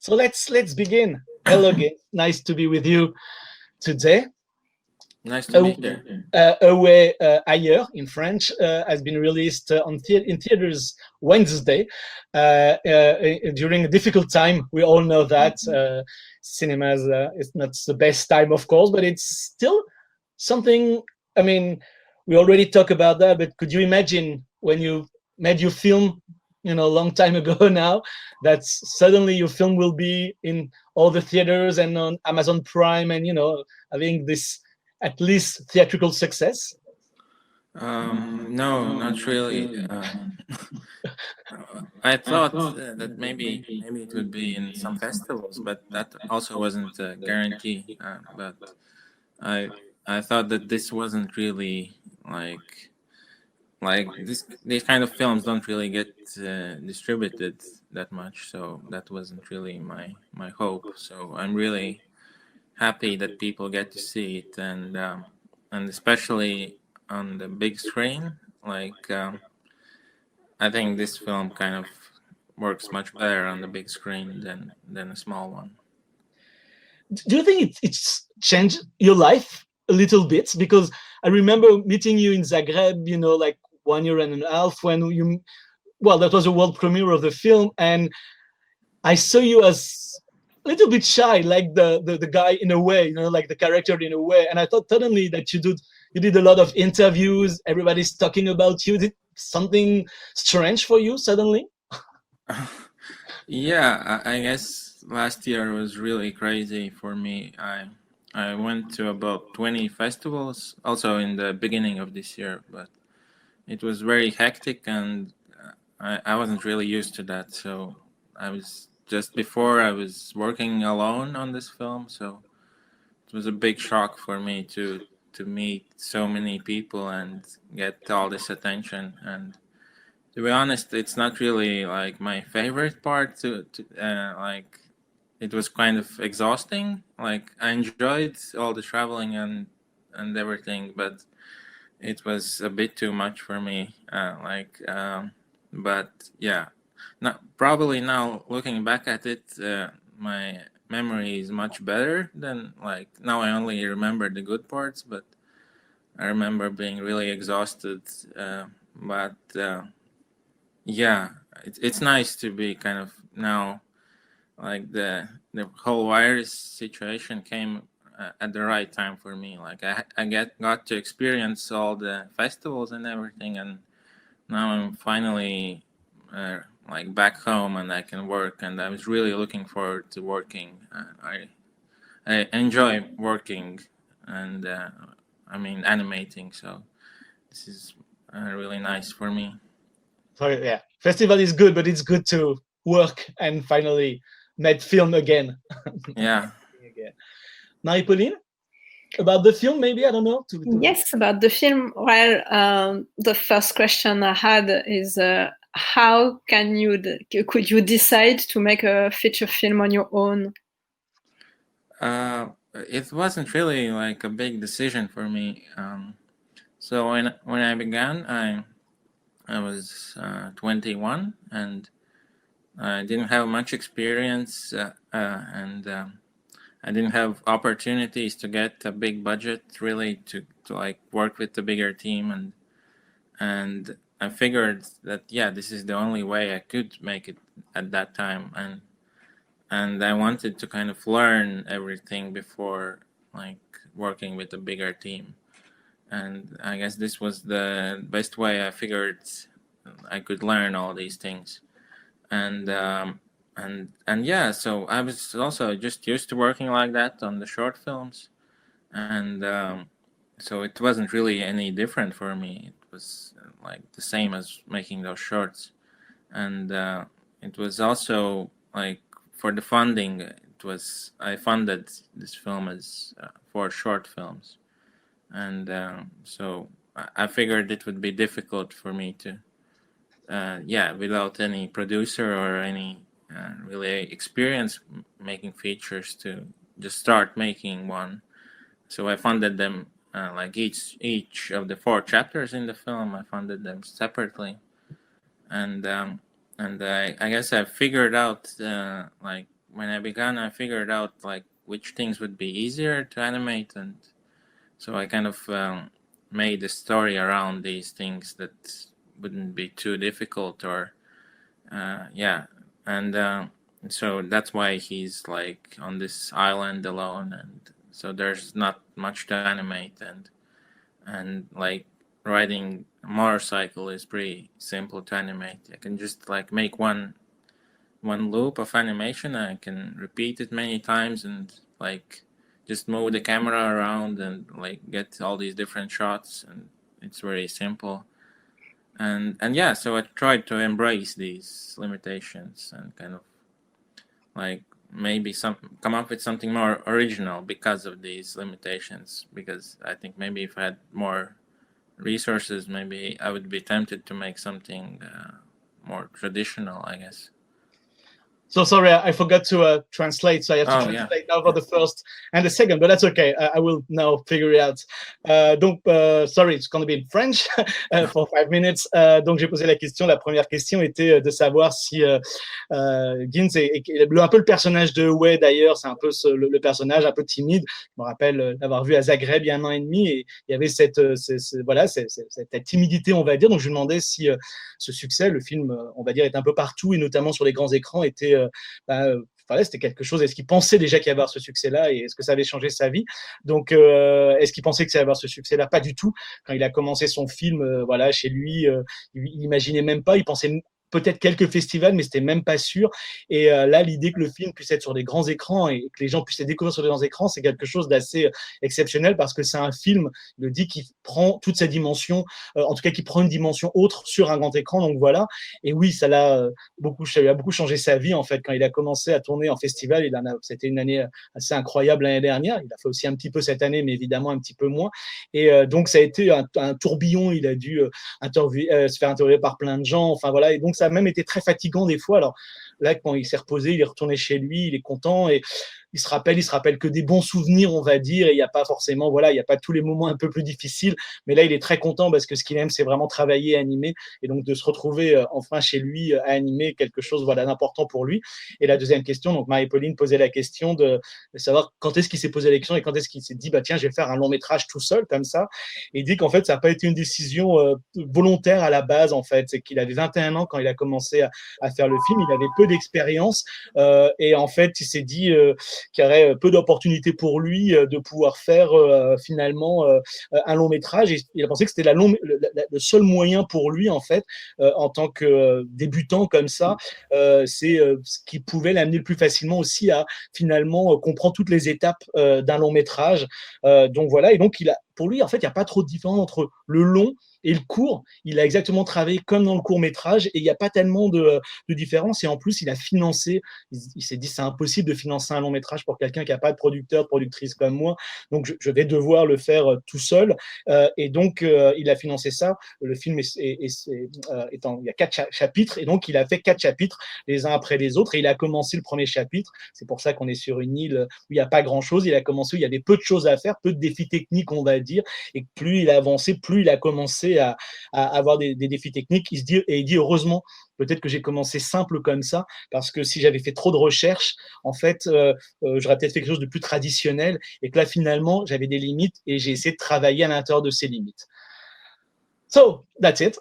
So let's begin. Hello again. Nice to be with you today. Nice to be here. Away Ailleurs in French has been released in theaters Wednesday during a difficult time. We all know that cinemas is not the best time, of course, but it's still something. I mean, we already talked about that, but could you imagine when you made your film, a long time ago now, that suddenly your film will be in all the theaters and on Amazon Prime, and having this at least theatrical success? No, not really. I thought that maybe it would be in some festivals, but that also wasn't a guarantee. But I I thought that this wasn't really like these kind of films don't really get distributed that much, so that wasn't really my hope. So I'm really happy that people get to see it, and especially on the big screen. I think this film kind of works much better on the big screen than a small one. Do you think it's changed your life a little bit? Because I remember meeting you in Zagreb, like 1 year and a half when that was a world premiere of the film, and I saw you as a little bit shy, like the guy in a way, like the character in a way. And I thought suddenly that you did a lot of interviews. Everybody's talking about you. Did something strange for you suddenly? Yeah, I guess last year was really crazy for me. I went to about 20 festivals, also in the beginning of this year, but it was very hectic, and I wasn't really used to that. So I was just before I was working alone on this film, so it was a big shock for me to meet so many people and get all this attention. And to be honest, it's not really like my favorite part. Like it was kind of exhausting. Like I enjoyed all the traveling and everything, but it was a bit too much for me. But yeah, not probably now looking back at it, my memory is much better than like now. I only remember the good parts, but I remember being really exhausted. But Yeah, it's nice to be kind of now like the whole virus situation came at the right time for me. Like I got to experience all the festivals and everything, and now I'm finally like back home and I can work. And I was really looking forward to working. I enjoy working, and I mean animating. So this is really nice for me. So yeah, festival is good, but it's good to work and finally make film again. Yeah. Again. Marie-Pauline, about the film, maybe, I don't know. Yes, about the film. Well, the first question I had is how could you decide to make a feature film on your own? It wasn't really like a big decision for me. So when I began, I was 21, and I didn't have much experience, and I didn't have opportunities to get a big budget really to like work with the bigger team, and I figured that yeah, this is the only way I could make it at that time, and I wanted to kind of learn everything before like working with a bigger team. And I guess this was the best way I figured I could learn all these things. And and yeah, so I was also just used to working like that on the short films, and so it wasn't really any different for me. It was like the same as making those shorts, and it was also like for the funding. It was I funded this film as 4 short films, and so I figured it would be difficult for me to, without any producer or any really experience making features, to just start making one. So I funded them like each of the 4 chapters in the film. I funded them separately, and I guess I figured out like when I began, I figured out like which things would be easier to animate, and so I kind of made a story around these things that wouldn't be too difficult, or and so that's why he's like on this island alone, and so there's not much to animate, and like riding a motorcycle is pretty simple to animate. I can just like make one loop of animation. I can repeat it many times and like just move the camera around and like get all these different shots, and it's very simple. And yeah, so I tried to embrace these limitations and kind of like maybe come up with something more original because of these limitations, because I think maybe if I had more resources, maybe I would be tempted to make something more traditional, I guess. So sorry, I forgot to translate. So I have to translate now for the first and the second, but that's okay. I will now figure it out. Donc, sorry, it's going to be in French for 5 minutes. Donc, j'ai posé la question. La première question était de savoir si Ginz est un peu le personnage de Way d'ailleurs. C'est un peu le personnage un peu timide. Je me rappelle l'avoir vu à Zagreb il y a 1 an et demi, et il y avait cette timidité, on va dire. Donc, je lui demandais si ce succès, le film, on va dire, est un peu partout, et notamment sur les grands écrans, était voilà, c'était quelque chose. Est-ce qu'il pensait déjà qu'il allait avoir ce succès-là, et est-ce que ça avait changé sa vie? Donc, est-ce qu'il pensait que ça allait avoir ce succès-là? Pas du tout. Quand il a commencé son film, voilà, chez lui, il n'imaginait même pas. Il pensait peut-être quelques festivals, mais c'était même pas sûr. Et là, l'idée que le film puisse être sur des grands écrans et que les gens puissent les découvrir sur des grands écrans, c'est quelque chose d'assez exceptionnel, parce que c'est un film, il le dit, qui prend toute sa dimension, en tout cas qui prend une dimension autre sur un grand écran. Donc voilà. Et oui, ça a beaucoup changé sa vie en fait. Quand il a commencé à tourner en festival, c'était une année assez incroyable l'année dernière. Il a fait aussi un petit peu cette année, mais évidemment un petit peu moins. Et donc ça a été un tourbillon. Il a dû se faire interviewer par plein de gens. Enfin voilà. Et donc ça a même été très fatigant des fois. Alors là, quand il s'est reposé, il est retourné chez lui, il est content, et il se rappelle que des bons souvenirs, on va dire, et il n'y a pas forcément, voilà, il n'y a pas tous les moments un peu plus difficiles, mais là, il est très content parce que ce qu'il aime, c'est vraiment travailler et animer, et donc de se retrouver enfin chez lui à animer quelque chose, voilà, d'important pour lui. Et la deuxième question, donc Marie-Pauline posait la question de savoir quand est-ce qu'il s'est posé la question et quand est-ce qu'il s'est dit, bah tiens, je vais faire un long métrage tout seul, comme ça, et il dit qu'en fait, ça n'a pas été une décision volontaire à la base, en fait, c'est qu'il avait 21 ans quand il a commencé à faire le film, il avait peu d'expérience, et en fait, il s'est dit qu'il y aurait peu d'opportunités pour lui de pouvoir faire finalement un long métrage, et il a pensé que c'était le seul moyen pour lui, en fait, en tant que débutant comme ça, c'est ce qui pouvait l'amener le plus facilement aussi à finalement comprendre toutes les étapes d'un long métrage. Donc voilà, et donc pour lui, en fait, il n'y a pas trop de différence entre le long et le court. Il a exactement travaillé comme dans le court métrage, et il n'y a pas tellement de différence. Et en plus, il a financé, il s'est dit, c'est impossible de financer un long métrage pour quelqu'un qui n'a pas de producteur, de productrice comme moi, donc je vais devoir le faire tout seul. Et donc, il a financé ça. Le film il y a 4 chapitres, et donc il a fait 4 chapitres les uns après les autres, et il a commencé le premier chapitre. C'est pour ça qu'on est sur une île où il n'y a pas grand-chose. Il a commencé où il y avait peu de choses à faire, peu de défis techniques, on va dire, et plus il a avancé, plus il a commencé à avoir des défis techniques. Il dit heureusement, peut-être que j'ai commencé simple comme ça, parce que si j'avais fait trop de recherches, en fait, j'aurais peut-être fait quelque chose de plus traditionnel, et que là, finalement, j'avais des limites, et j'ai essayé de travailler à l'intérieur de ces limites. So that's it.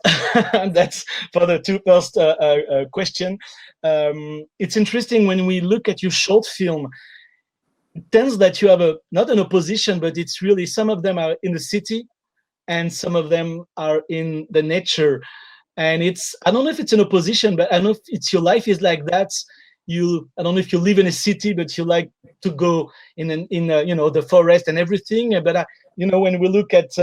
That's for the two first question. It's interesting when we look at your short film. It tends that you have not an opposition, but it's really, some of them are in the city, and some of them are in the nature. And I don't know if it's an opposition, but I don't know if it's your life is like that. I don't know if you live in a city, but you like to go in the forest and everything. But when we look at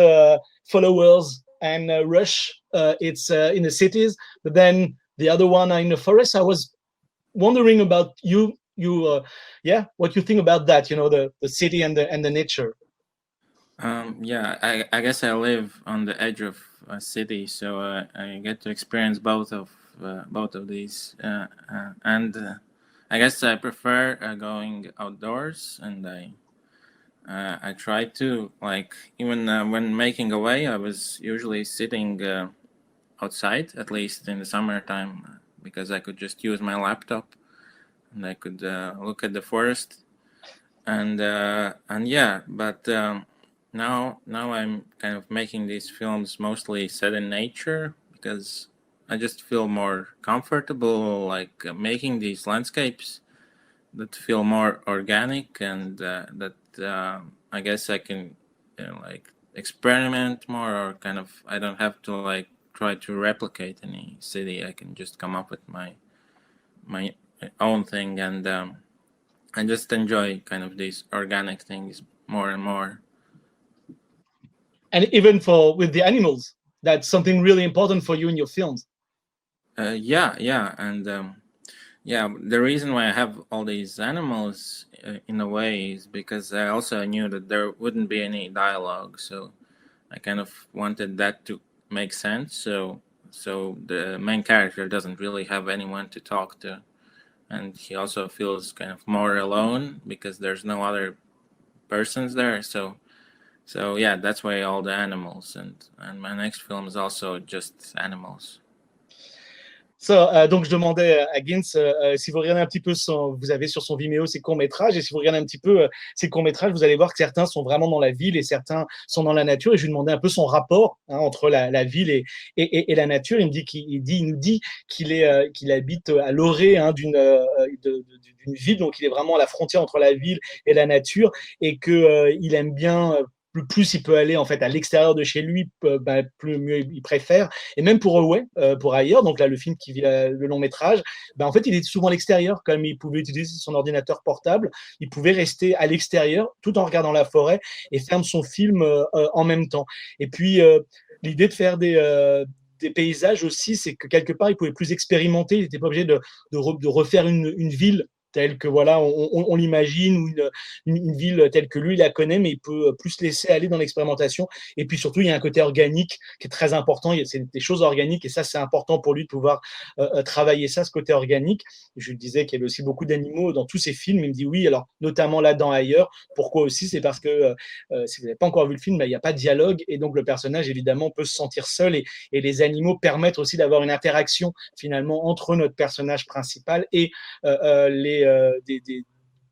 Followers and Rush, it's in the cities, but then the other one are in the forest. I was wondering about what you think about that, the city and the nature. I guess I live on the edge of a city, so I get to experience both of these, and I guess I prefer going outdoors, and I try to, like, even when making Away, I was usually sitting outside, at least in the summertime, because I could just use my laptop. and I could look at the forest, and yeah. But now I'm kind of making these films mostly set in nature because I just feel more comfortable, like making these landscapes that feel more organic, and that I guess I can like experiment more, or kind of I don't have to like try to replicate any city. I can just come up with my own thing, and I just enjoy kind of these organic things more and more. And even with the animals, that's something really important for you in your films. Yeah, and yeah, the reason why I have all these animals in a way is because I also knew that there wouldn't be any dialogue, so I kind of wanted that to make sense. So the main character doesn't really have anyone to talk to, and he also feels kind of more alone because there's no other persons there. So yeah, that's why all the animals, and my next film is also just animals. Donc je demandais à Gins si vous regardez un petit peu vous avez sur son Vimeo ses courts-métrages, et si vous regardez un petit peu ses courts-métrages, vous allez voir que certains sont vraiment dans la ville et certains sont dans la nature. Et je lui demandais un peu son rapport entre la ville et la nature. Il nous dit qu'il habite à l'orée d'une ville, donc il est vraiment à la frontière entre la ville et la nature, et qu'il aime bien. Plus il peut aller en fait à l'extérieur de chez lui, plus mieux il préfère. Et même pour Away, pour ailleurs, donc là le film le long métrage, en fait il est souvent à l'extérieur, comme il pouvait utiliser son ordinateur portable, il pouvait rester à l'extérieur tout en regardant la forêt et faire son film en même temps. Et puis l'idée de faire des paysages aussi, c'est que quelque part il pouvait plus expérimenter, il n'était pas obligé de refaire une ville telle que voilà, on l'imagine, ou une ville telle que lui la connaît, mais il peut plus laisser aller dans l'expérimentation. Et puis surtout, il y a un côté organique qui est très important. C'est des choses organiques, et ça, c'est important pour lui de pouvoir travailler ça, ce côté organique. Je lui disais qu'il y avait aussi beaucoup d'animaux dans tous ses films. Il me dit oui, alors notamment là-dedans ailleurs. Pourquoi aussi? C'est parce que si vous n'avez pas encore vu le film, il n'y a pas de dialogue, et donc le personnage évidemment peut se sentir seul, et les animaux permettent aussi d'avoir une interaction finalement entre notre personnage principal et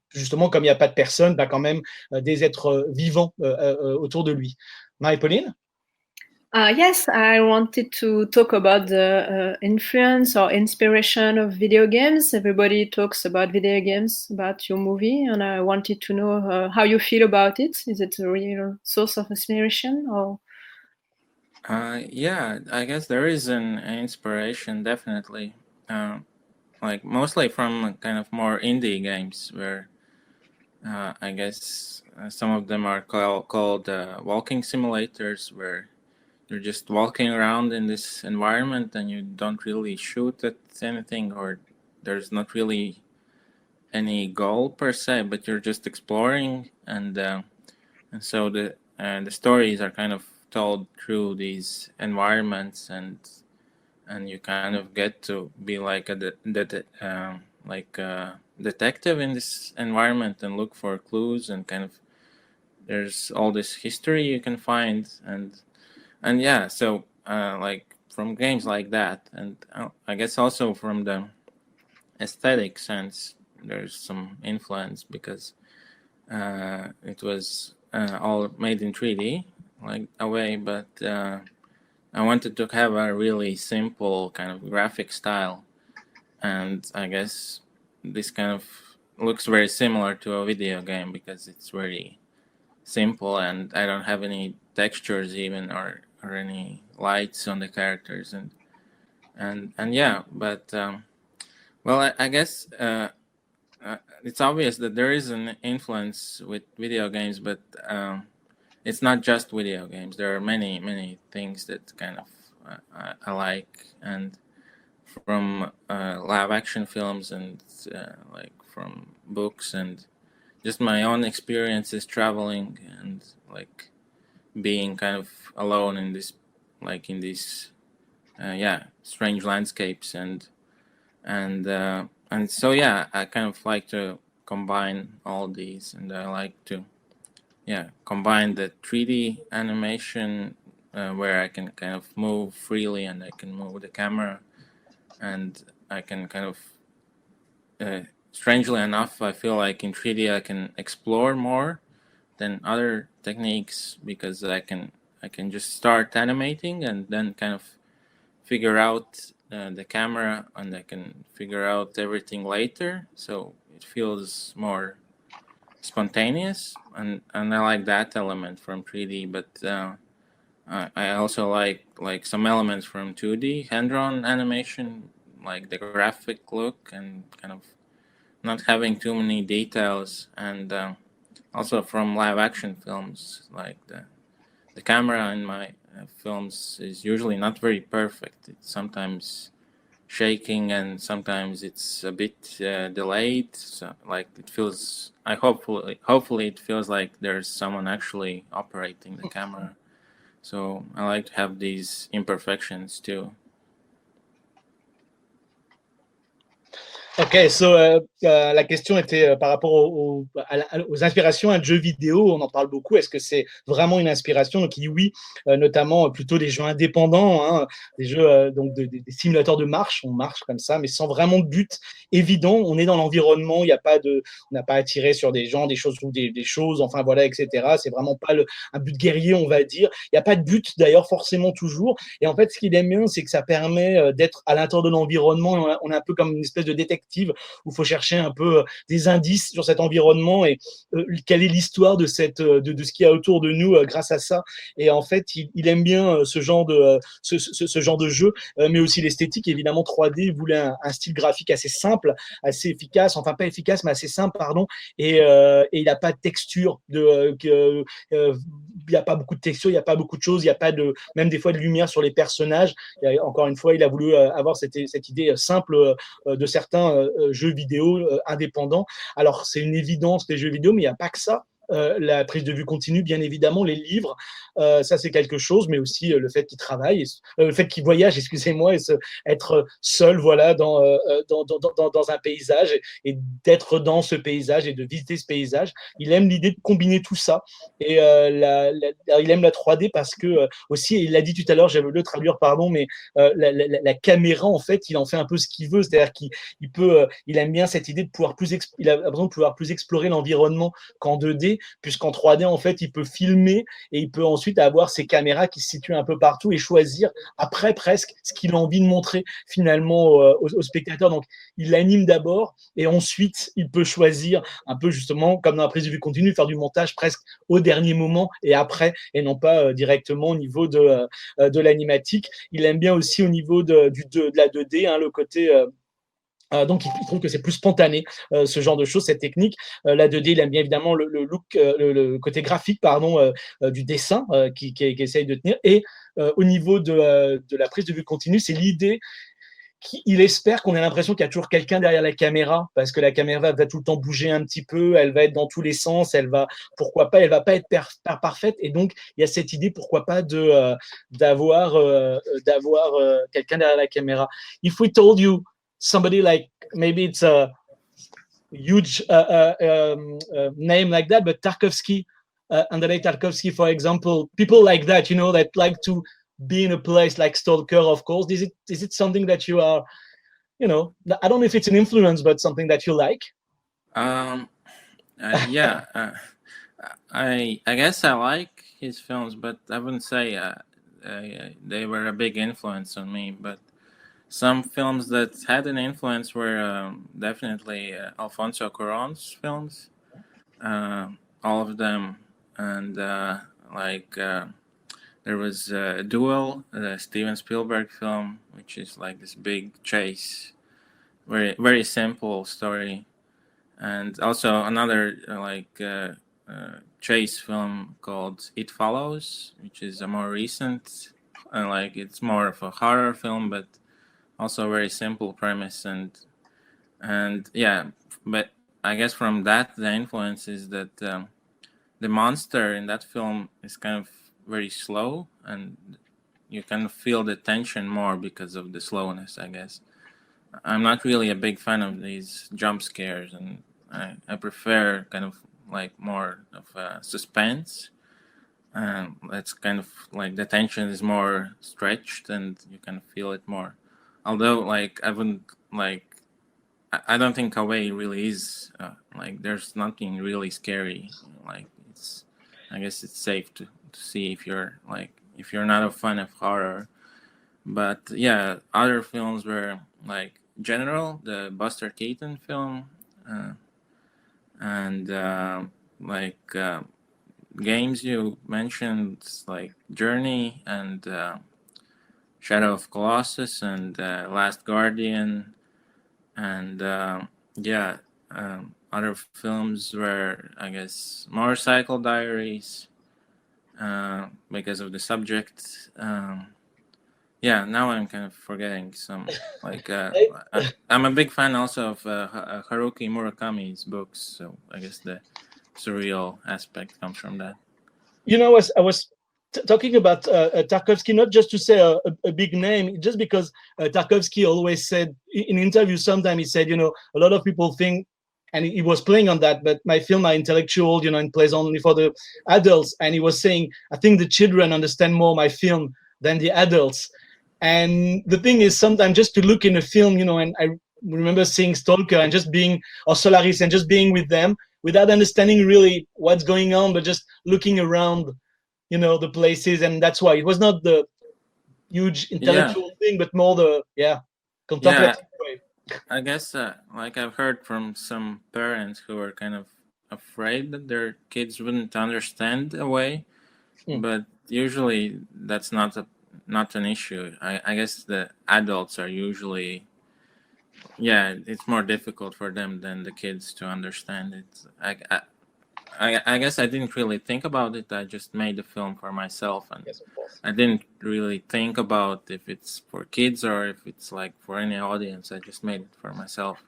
justement, comme il n'y a pas de personne, quand même des êtres vivants autour de lui. Marie-Pauline? Yes, I wanted to talk about the influence or inspiration of video games. Everybody talks about video games, about your movie, and I wanted to know how you feel about it. Is it a real source of inspiration, or? Yeah, I guess there is an inspiration, definitely. Like mostly from kind of more indie games, where I guess some of them are called walking simulators, where you're just walking around in this environment and you don't really shoot at anything, or there's not really any goal per se, but you're just exploring, and so the stories are kind of told through these environments, and you kind of get to be like a detective in this environment and look for clues, and kind of there's all this history you can find, and yeah, so like from games like that, and I guess also from the aesthetic sense, there's some influence because it was all made in 3D, like Away, but I wanted to have a really simple kind of graphic style, and I guess this kind of looks very similar to a video game because it's very simple, and I don't have any textures even, or any lights on the characters, and yeah, but well, I guess it's obvious that there is an influence with video games, but it's not just video games. There are many things that kind of I like, and from live action films, and like from books, and just my own experiences traveling, and like being kind of alone in this, like in these strange landscapes, and so yeah, I kind of like to combine all these, and I like to combine the 3D animation where I can kind of move freely, and I can move the camera, and I can kind of strangely enough, I feel like in 3D I can explore more than other techniques because I can just start animating and then kind of figure out the camera, and I can figure out everything later. So it feels more spontaneous, and I like that element from 3D. But I also like some elements from 2D hand-drawn animation, like the graphic look and kind of not having too many details, and also from live action films, like the camera in my films is usually not very perfect. It's sometimes shaking and sometimes it's a bit delayed. So like it feels, hopefully it feels like there's someone actually operating the camera. So I like to have these imperfections too. Ok, so la question était par rapport aux inspirations à jeux vidéo, on en parle beaucoup. Est-ce que c'est vraiment une inspiration? Donc, il dit oui, notamment plutôt des jeux indépendants, hein, des jeux donc des simulateurs de marche, on marche comme ça, mais sans vraiment de but évident. On est dans l'environnement, il y a pas de, on n'a pas à tirer sur des gens, des choses ou des choses, enfin voilà, etc. C'est vraiment pas un but guerrier, on va dire. Il n'y a pas de but d'ailleurs forcément toujours. Et en fait, ce qu'il aime bien, c'est que ça permet d'être à l'intérieur de l'environnement. On est un peu comme une espèce de détective où il faut chercher un peu des indices sur cet environnement et quelle est l'histoire de de ce qu'il y a autour de nous grâce à ça. Et en fait, il aime bien ce genre de jeu, mais aussi l'esthétique. Évidemment, 3D, il voulait un style graphique assez simple, assez efficace, enfin pas efficace, mais assez simple, pardon. Et il n'a pas de texture, il n'y a pas beaucoup de texture, il n'y a pas beaucoup de choses, il n'y a pas de, même des fois de lumière sur les personnages. Encore une fois, il a voulu avoir cette idée simple de certains jeux vidéo indépendants. Alors, c'est une évidence, les jeux vidéo, mais il n'y a pas que ça. La prise de vue continue, bien évidemment, les livres, ça c'est quelque chose, mais aussi le fait qu'il travaille, le fait qu'il voyage, excusez-moi, et être seul, voilà, dans un paysage et d'être dans ce paysage et de visiter ce paysage. Il aime l'idée de combiner tout ça et il aime la 3D parce que aussi, il l'a dit tout à l'heure, j'avais le traduire, pardon, mais la caméra, en fait, il en fait un peu ce qu'il veut, c'est-à-dire qu'il il aime bien cette idée de pouvoir il a besoin de pouvoir plus explorer l'environnement qu'en 2D, puisqu'en 3D, en fait, il peut filmer et il peut ensuite avoir ses caméras qui se situent un peu partout et choisir après presque ce qu'il a envie de montrer finalement aux spectateurs. Donc, il l'anime d'abord et ensuite, il peut choisir un peu justement, comme dans la prise de vue continue, faire du montage presque au dernier moment et après, et non pas directement au niveau de l'animatique. Il aime bien aussi au niveau de la 2D, hein, le côté donc, il trouve que c'est plus spontané, ce genre de choses, cette technique. La 2D, il aime bien évidemment le look, le côté graphique, pardon, du dessin qui essaye de tenir. Et au niveau de la prise de vue continue, c'est l'idée qu'il espère qu'on ait l'impression qu'il y a toujours quelqu'un derrière la caméra, parce que la caméra va tout le temps bouger un petit peu, elle va être dans tous les sens, elle va, pourquoi pas, elle va pas être parfaite. Et donc, il y a cette idée, pourquoi pas, d'avoir quelqu'un derrière la caméra. If we told you somebody like maybe it's a huge name like that, but Tarkovsky, Andrei Tarkovsky, for example, people like that, that like to be in a place like Stalker, of course. Is it something that you are, I don't know if it's an influence, but something that you like? Yeah, I guess I like his films, but I wouldn't say they were a big influence on me. But some films that had an influence were definitely Alfonso Cuarón's films, all of them, and there was Duel, the Steven Spielberg film, which is like this big chase, very very simple story, and also another chase film called It Follows, which is a more recent, it's more of a horror film, but also a very simple premise, and yeah, but I guess from that the influence is that the monster in that film is kind of very slow, and you kind of feel the tension more because of the slowness, I guess. I'm not really a big fan of these jump scares, and I prefer kind of like more of suspense. It's kind of like the tension is more stretched and you can feel it more. Although, like, I wouldn't like I don't think Away really is like there's nothing really scary. Like it's, I guess it's safe to see if you're not a fan of horror. But yeah, other films were like General, the Buster Keaton film, and like games you mentioned, like Journey and Shadow of Colossus and Last Guardian, and yeah, other films were, I guess, Motorcycle Diaries, because of the subject. Yeah, now I'm kind of forgetting some. Like, I'm a big fan also of Haruki Murakami's books, so I guess the surreal aspect comes from that. You know, I was talking about Tarkovsky, not just to say a big name, just because Tarkovsky always said in interviews, sometimes he said, you know, a lot of people think, and he was playing on that, but my film are intellectual, you know, and plays only for the adults. And he was saying, I think the children understand more my film than the adults. And the thing is, sometimes just to look in a film, you know, and I remember seeing Stalker and just being, or Solaris, and just being with them without understanding really what's going on, but just looking around, you know, the places. And that's why it was not the huge intellectual thing, but more the, contemplative way. I guess, like I've heard from some parents who are kind of afraid that their kids wouldn't understand Away, but usually that's not an issue. I guess the adults are usually, it's more difficult for them than the kids to understand it. I guess I didn't really think about it. I just made the film for myself, and Yes, of course. I didn't really think about if it's for kids or if it's like for any audience. I just made it for myself.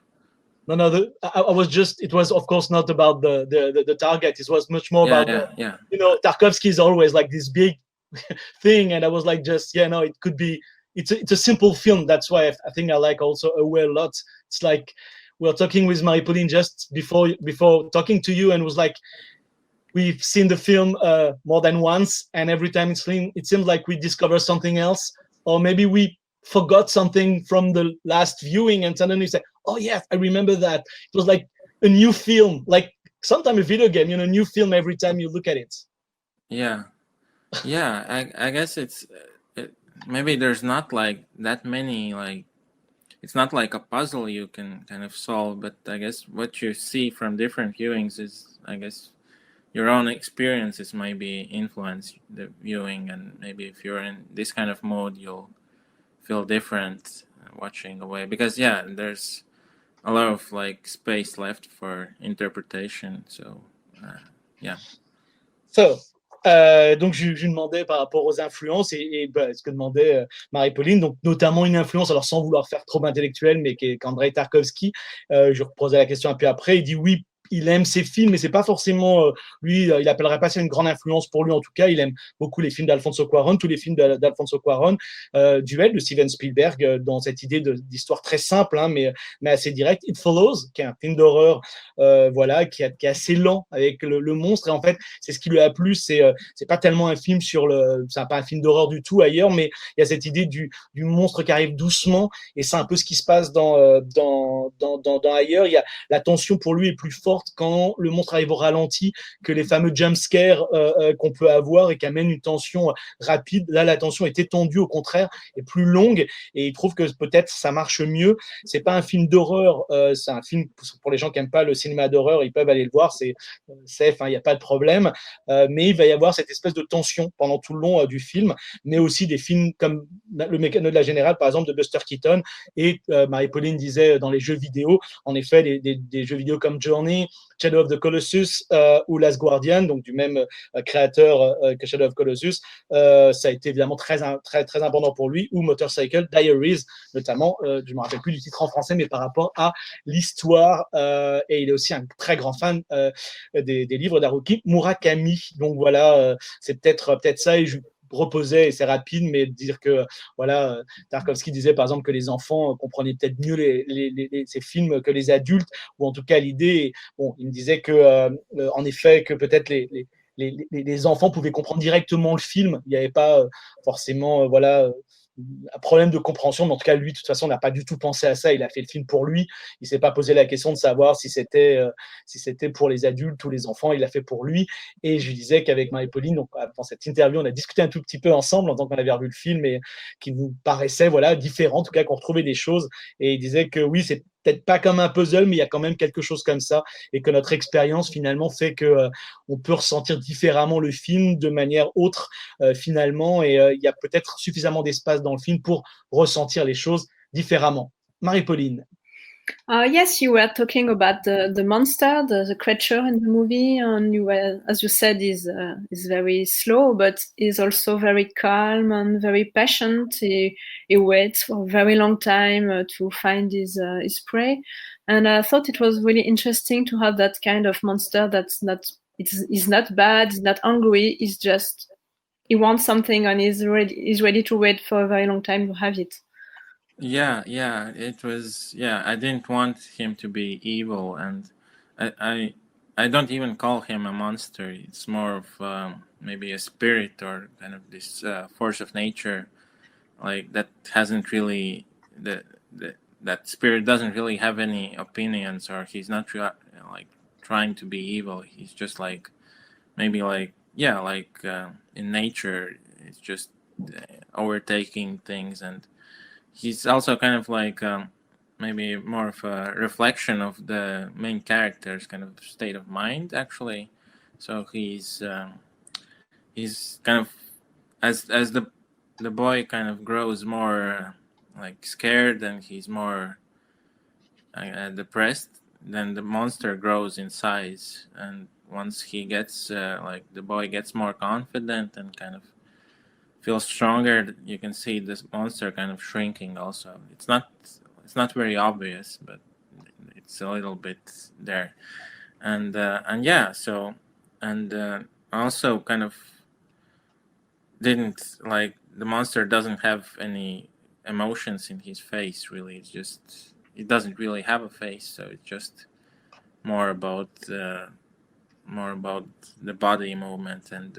No, I was just, it was of course not about the target. It was much more about, you know, Tarkovsky is always like this big thing. And I was like, just, it could be, it's a simple film. That's why I think I like also Away a lot. It's like, we were talking with Marie-Pauline just before talking to you, and was like, we've seen the film more than once, and every time it seems like we discover something else, or maybe we forgot something from the last viewing, and suddenly say, oh yes, I remember that. It was like a new film, like sometimes a video game, you know, new film every time you look at it. I guess maybe there's not like that many, like it's not like a puzzle you can kind of solve, but I guess what you see from different viewings is, I guess, your own experiences maybe influence the viewing, and maybe if you're in this kind of mode, you'll feel different watching Away, because there's a lot of like space left for interpretation. So donc je lui demandais par rapport aux influences et ce que demandait Marie-Pauline, donc notamment une influence, alors sans vouloir faire trop intellectuel, mais qu'Andrei Tarkovsky. Je reposais la question un peu après. Il dit oui, il aime ses films, mais c'est pas forcément lui. Il appellerait pas ça une grande influence pour lui. En tout cas, il aime beaucoup les films d'Alfonso Cuarón, tous les films d'Alfonso Cuarón, Duel de Steven Spielberg, dans cette idée d'histoire très simple, hein, mais assez directe. It Follows, qui est un film d'horreur, qui est assez lent avec le monstre. Et en fait, c'est ce qui lui a plu. C'est pas tellement un film c'est pas un film d'horreur du tout ailleurs, mais il y a cette idée du monstre qui arrive doucement, et c'est un peu ce qui se passe dans ailleurs. Il y a la tension pour lui est plus forte quand le monstre arrive au ralenti que les fameux jump scares qu'on peut avoir et qui amènent une tension rapide. Là, la tension est étendue, au contraire, et plus longue, et il trouve que peut-être ça marche mieux. C'est pas un film d'horreur, c'est un film pour les gens qui n'aiment pas le cinéma d'horreur, ils peuvent aller le voir, c'est safe, il n'y a pas de problème, mais il va y avoir cette espèce de tension pendant tout le long du film, mais aussi des films comme Le Mécano de la Générale, par exemple, de Buster Keaton, et Marie-Pauline disait dans les jeux vidéo, en effet, des jeux vidéo comme Journey, Shadow of the Colossus ou Last Guardian, donc du même créateur que Shadow of Colossus, ça a été évidemment très, très, très important pour lui, ou Motorcycle Diaries, notamment, je ne me rappelle plus du titre en français, mais par rapport à l'histoire, et il est aussi un très grand fan des livres d'Haruki Murakami. Donc voilà, c'est peut-être ça, et je reposais, et c'est rapide, mais dire que voilà, Tarkovsky disait par exemple que les enfants comprenaient peut-être mieux ces films que les adultes, ou en tout cas l'idée, bon, il me disait que en effet que peut-être les enfants pouvaient comprendre directement le film, il n'y avait pas forcément un problème de compréhension, mais en tout cas, lui, de toute façon, n'a pas du tout pensé à ça. Il a fait le film pour lui. Il s'est pas posé la question de savoir si c'était pour les adultes ou les enfants. Il l'a fait pour lui. Et je lui disais qu'avec Marie-Pauline, donc, dans cette interview, on a discuté un tout petit peu ensemble en tant qu'on avait revu le film et qui nous paraissait différent, en tout cas qu'on retrouvait des choses. Et il disait que oui, c'est peut-être pas comme un puzzle, mais il y a quand même quelque chose comme ça et que notre expérience finalement fait que on peut ressentir différemment le film de manière autre finalement et il y a peut-être suffisamment d'espace dans le film pour ressentir les choses différemment. Marie-Pauline. Yes, you were talking about the monster, the creature in the movie, and you were, as you said, is very slow, but is also very calm and very patient. He waits for a very long time to find his prey, and I thought it was really interesting to have that kind of monster that's not is not bad, is not angry, is just he wants something and is ready to wait for a very long time to have it. Yeah, it was. Yeah, I didn't want him to be evil, and I don't even call him a monster. It's more of maybe a spirit or kind of this force of nature, like that hasn't really that spirit doesn't really have any opinions, or he's not like trying to be evil. He's just like maybe like in nature, it's just overtaking things, and he's also kind of like maybe more of a reflection of the main character's kind of state of mind, actually. So he's kind of as the boy kind of grows more like scared and he's more depressed, then the monster grows in size, and once he gets like the boy gets more confident and kind of feels stronger, you can see this monster kind of shrinking also. It's not very obvious, but it's a little bit there. And yeah, so also kind of didn't like the monster doesn't have any emotions in his face really. It's just it doesn't really have a face, so it's just more about the body movement and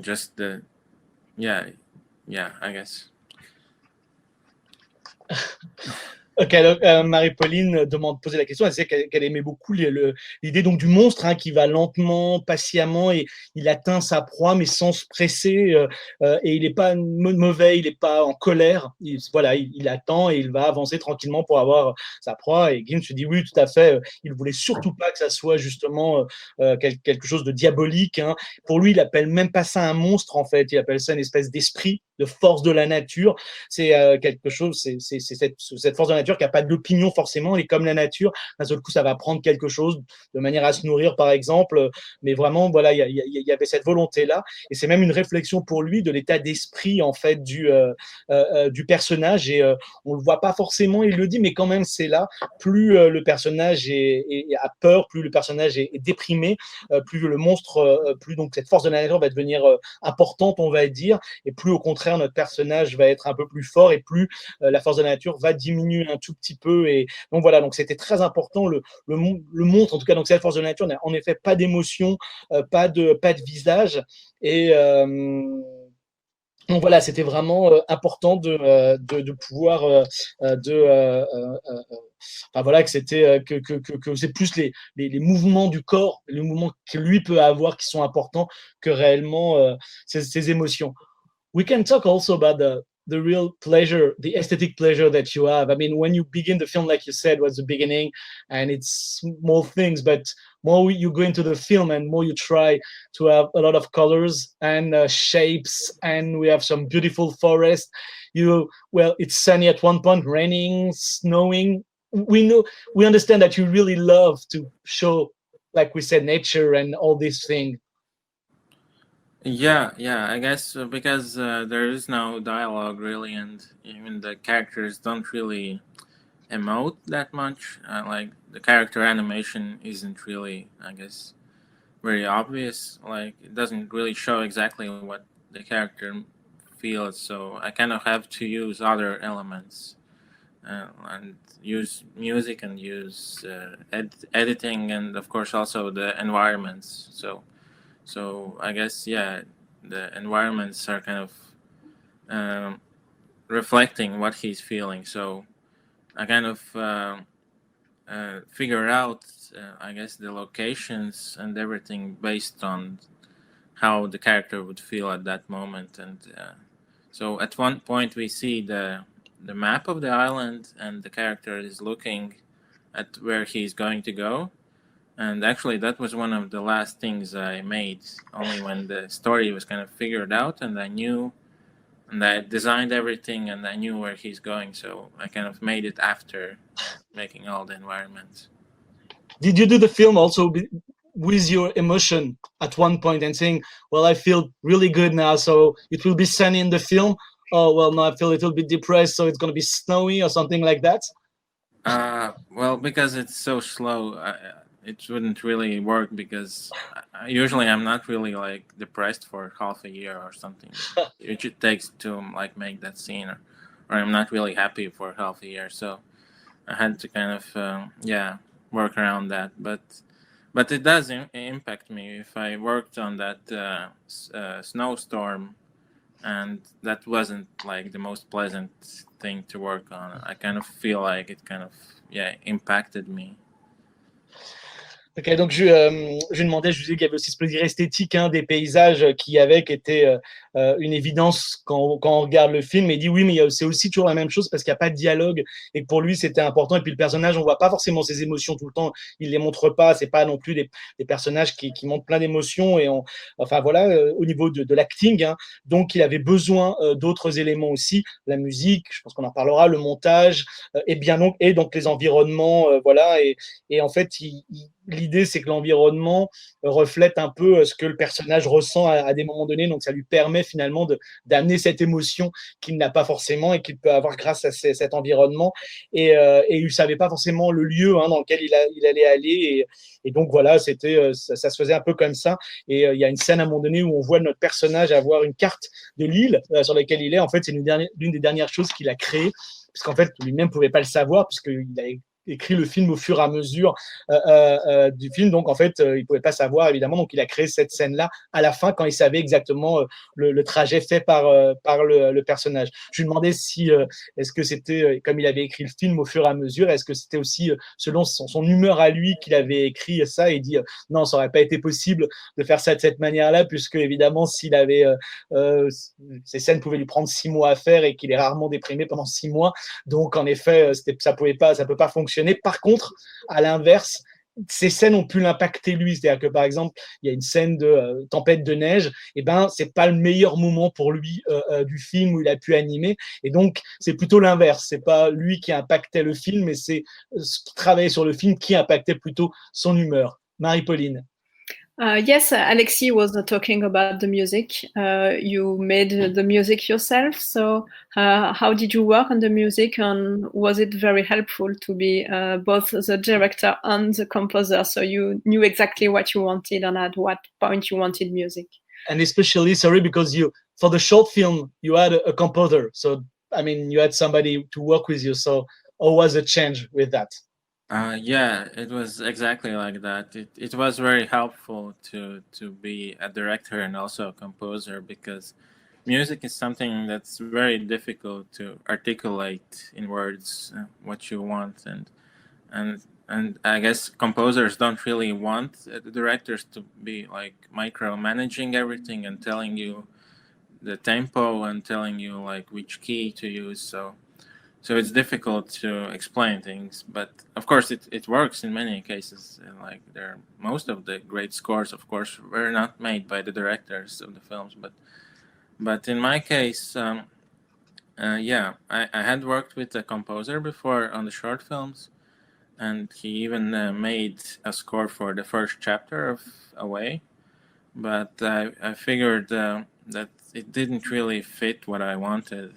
just the yeah, I guess. Ok, donc Marie-Pauline demande poser la question. Elle disait qu'elle aimait beaucoup l'idée donc du monstre qui va lentement, patiemment et il atteint sa proie mais sans se presser et il n'est pas mauvais, il n'est pas en colère. Il attend et il va avancer tranquillement pour avoir sa proie. Et Gim se dit oui, tout à fait. Il voulait surtout pas que ça soit justement quelque chose de diabolique. Pour lui, il appelle même pas ça un monstre en fait. Il appelle ça une espèce d'esprit, de force de la nature. C'est quelque chose. C'est cette force de la nature qui n'a pas d'opinion forcément, et comme la nature, d'un seul coup, ça va prendre quelque chose de manière à se nourrir, par exemple. Mais vraiment, voilà, il y avait cette volonté-là, et c'est même une réflexion pour lui de l'état d'esprit en fait du personnage. Et on le voit pas forcément, il le dit, mais quand même, c'est là. Plus le personnage a peur, plus le personnage est déprimé, plus le monstre, plus donc cette force de la nature va devenir importante, on va dire, et plus au contraire notre personnage va être un peu plus fort, et plus la force de la nature va diminuer un tout petit peu. Et donc voilà, donc c'était très important. Le monstre, en tout cas, donc cette force de la nature n'a en effet pas d'émotion, pas de visage. Et donc voilà, c'était vraiment important de pouvoir enfin voilà, que c'était que c'est plus les mouvements du corps, les mouvements que lui peut avoir qui sont importants que réellement ses émotions. We can talk also about the real pleasure, the aesthetic pleasure that you have. I mean, when you begin the film, like you said, was the beginning, and it's small things, but more you go into the film and more you try to have a lot of colors and shapes, and we have some beautiful forest. It's sunny at one point, raining, snowing. We understand that you really love to show, like we said, nature and all these things. Yeah, I guess because there is no dialogue really, and even the characters don't really emote that much. Like the character animation isn't really, I guess, very obvious. Like it doesn't really show exactly what the character feels. So I kind of have to use other elements and use music and use editing, and of course also the environments. So I guess, yeah, the environments are kind of reflecting what he's feeling. So I kind of figure out, I guess, the locations and everything based on how the character would feel at that moment. And so at one point we see the map of the island, and the character is looking at where he's going to go. And actually, that was one of the last things I made, only when the story was kind of figured out, and I knew, and I designed everything, and I knew where he's going. So I kind of made it after making all the environments. Did you do the film also with your emotion at one point and saying, well, I feel really good now, so it will be sunny in the film? Oh, well, no, I feel a little bit depressed, so it's going to be snowy or something like that? Well, because it's so slow, it wouldn't really work, because usually I'm not really like depressed for half a year or something. It just takes to like make that scene, or I'm not really happy for half a year. So I had to kind of work around that. But it does impact me if I worked on that snowstorm, and that wasn't like the most pleasant thing to work on. I kind of feel like it kind of impacted me. Ok, donc je lui demandais, je lui disais qu'il y avait aussi ce plaisir esthétique des paysages qu'il y avait, qui était une évidence quand on regarde le film. Et il dit oui, mais c'est aussi toujours la même chose parce qu'il n'y a pas de dialogue et que pour lui c'était important. Et puis le personnage, on voit pas forcément ses émotions tout le temps, il les montre pas. C'est pas non plus des personnages qui montrent plein d'émotions. Et enfin voilà, au niveau de l'acting, donc il avait besoin d'autres éléments aussi, la musique, je pense qu'on en parlera, le montage, et donc les environnements, voilà. Et en fait, l'idée, c'est que l'environnement reflète un peu ce que le personnage ressent à des moments donnés. Donc, ça lui permet finalement d'amener cette émotion qu'il n'a pas forcément et qu'il peut avoir grâce à cet environnement. Et il ne savait pas forcément le lieu dans lequel il allait aller. Et donc, voilà, ça se faisait un peu comme ça. Et il y a une scène à un moment donné où on voit notre personnage avoir une carte de l'île sur laquelle il est. En fait, c'est l'une des dernières choses qu'il a créées, puisqu'en fait, lui-même ne pouvait pas le savoir, puisqu'il avait écrit le film au fur et à mesure du film. Donc, en fait, il ne pouvait pas savoir, évidemment. Donc, il a créé cette scène-là à la fin, quand il savait exactement le trajet fait par le personnage. Je lui demandais si, est-ce que c'était, comme il avait écrit le film au fur et à mesure, est-ce que c'était aussi selon son humeur à lui qu'il avait écrit ça, et dit non, ça n'aurait pas été possible de faire ça de cette manière-là, puisque, évidemment, s'il avait ces scènes pouvaient lui prendre 6 mois à faire et qu'il est rarement déprimé pendant 6 mois. Donc, en effet, ça peut pas fonctionner. Par contre, à l'inverse, ces scènes ont pu l'impacter lui. C'est-à-dire que, par exemple, il y a une scène de tempête de neige, et c'est pas le meilleur moment pour lui du film où il a pu animer. Et donc, c'est plutôt l'inverse. C'est pas lui qui impactait le film, mais c'est ce qui travaillait sur le film qui impactait plutôt son humeur. Marie-Pauline. Yes, Alexis was talking about the music. You made the music yourself. So how did you work on the music, and was it very helpful to be both the director and the composer, so you knew exactly what you wanted and at what point you wanted music? And especially, sorry, because for the short film, you had a composer. So, I mean, you had somebody to work with you. So how was the change with that? Yeah, it was exactly like that. It was very helpful to be a director and also a composer, because music is something that's very difficult to articulate in words, what you want, and I guess composers don't really want the directors to be like micromanaging everything and telling you the tempo and telling you like which key to use. So it's difficult to explain things, but of course it works in many cases. Like most of the great scores, of course, were not made by the directors of the films, but in my case, I had worked with a composer before on the short films, and he even made a score for the first chapter of Away, but I figured that it didn't really fit what I wanted,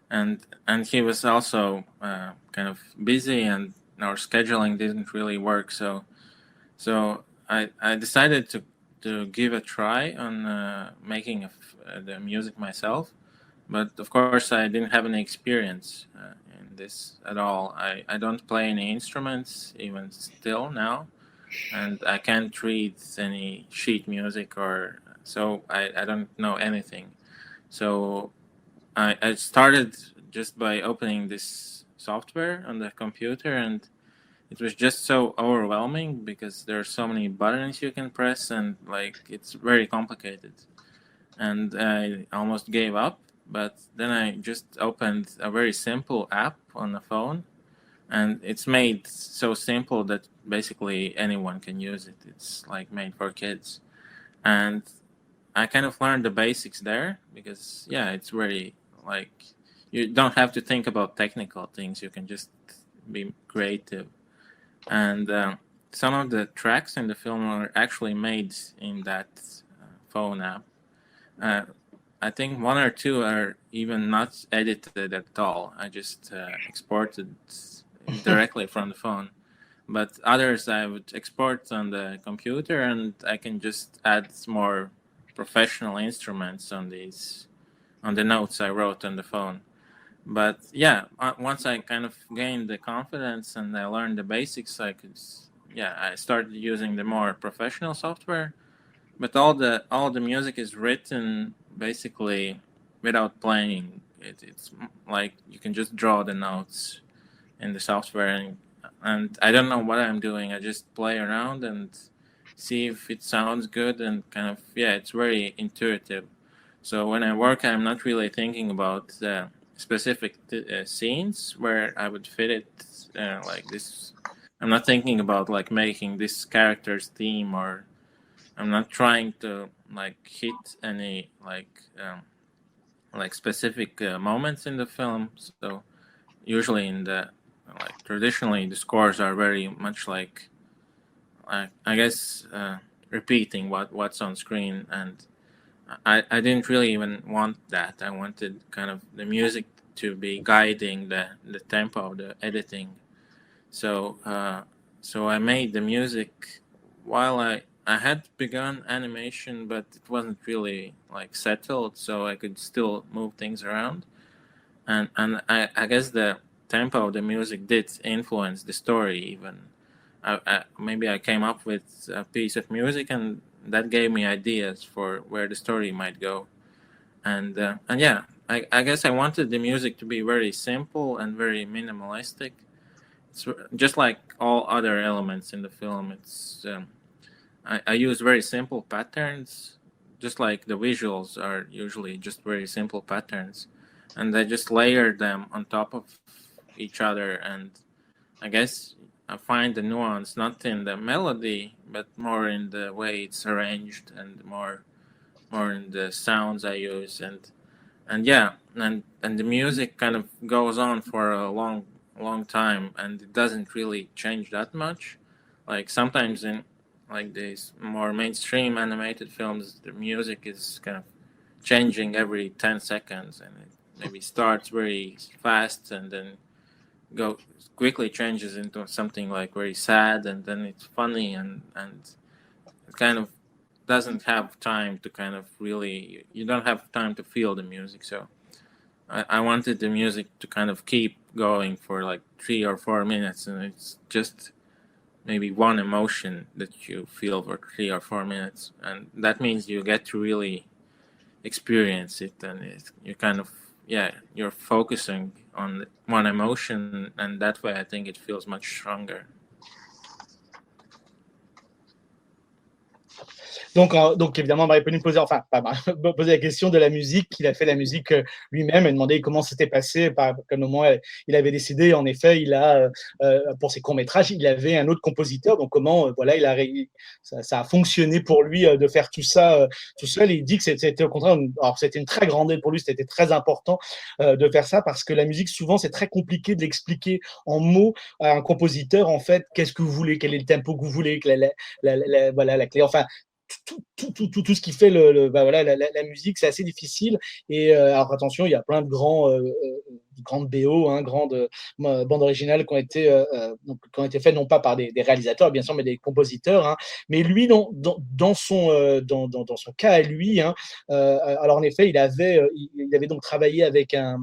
and he was also kind of busy, and our scheduling didn't really work. So I decided to give a try on making the music myself. But of course, I didn't have any experience in this at all. I don't play any instruments, even still now, and I can't read any sheet music, so I don't know anything. So I started just by opening this software on the computer, and it was just so overwhelming because there are so many buttons you can press, and like it's very complicated. And I almost gave up, but then I just opened a very simple app on the phone, and it's made so simple that basically anyone can use it. It's like made for kids, and I kind of learned the basics there because yeah, it's very like you don't have to think about technical things. You can just be creative, and some of the tracks in the film are actually made in that phone app. Uh, I think one or two are even not edited at all. I just exported directly from the phone. But others I would export on the computer, and I can just add more professional instruments on the notes I wrote on the phone. But yeah, once I kind of gained the confidence and I learned the basics, I started using the more professional software. But all the music is written basically without playing. It's like you can just draw the notes in the software, and I don't know what I'm doing. I just play around and see if it sounds good, and kind of yeah, it's very intuitive. So when I work, I'm not really thinking about specific scenes where I would fit it like this. I'm not thinking about like making this character's theme, or I'm not trying to like hit any like specific moments in the film. So usually in the like traditionally the scores are very much like I guess repeating what's on screen, and I didn't really even want that. I wanted kind of the music to be guiding the tempo of the editing. So so I made the music while I had begun animation, but it wasn't really like settled, so I could still move things around. And I guess the tempo of the music did influence the story even. Maybe I came up with a piece of music, and that gave me ideas for where the story might go. And yeah, I guess I wanted the music to be very simple and very minimalistic. It's just like all other elements in the film. I use very simple patterns, just like the visuals are usually just very simple patterns, and I just layer them on top of each other. And I guess I find the nuance not in the melody, but more in the way it's arranged, and more in the sounds I use. And yeah, and the music kind of goes on for a long time, and it doesn't really change that much. Like sometimes in like these more mainstream animated films, the music is kind of changing every 10 seconds, and it maybe starts very fast and then go quickly changes into something like very sad, and then it's funny, and it kind of doesn't have time to kind of really, you don't have time to feel the music. So I wanted the music to kind of keep going for like 3 or 4 minutes, and it's just maybe one emotion that you feel for 3 or 4 minutes, and that means you get to really experience it, and you kind of yeah, you're focusing on one emotion, and that way I think it feels much stronger. Donc évidemment, Marie peut nous poser, enfin, pas Marie, poser la question de la musique. Il a fait la musique lui-même et demandé comment c'était passé, par quel moment il avait décidé. En effet, il a, pour ses courts-métrages, il avait un autre compositeur. Donc comment, voilà, ça a fonctionné pour lui de faire tout ça tout seul. Et il dit que c'était au contraire, alors c'était une très grande aide pour lui, c'était très important de faire ça parce que la musique, souvent, c'est très compliqué de l'expliquer en mots à un compositeur. En fait, qu'est-ce que vous voulez, quel est le tempo que vous voulez, voilà, la clé, enfin, tout ce qui fait voilà, la musique, c'est assez difficile. Et alors attention, il y a plein de grands grandes BO, hein, grandes bandes originales qui ont été faites non pas par des réalisateurs bien sûr, mais des compositeurs. Hein. Mais lui, dans son cas à lui, hein, alors en effet, il avait donc travaillé avec un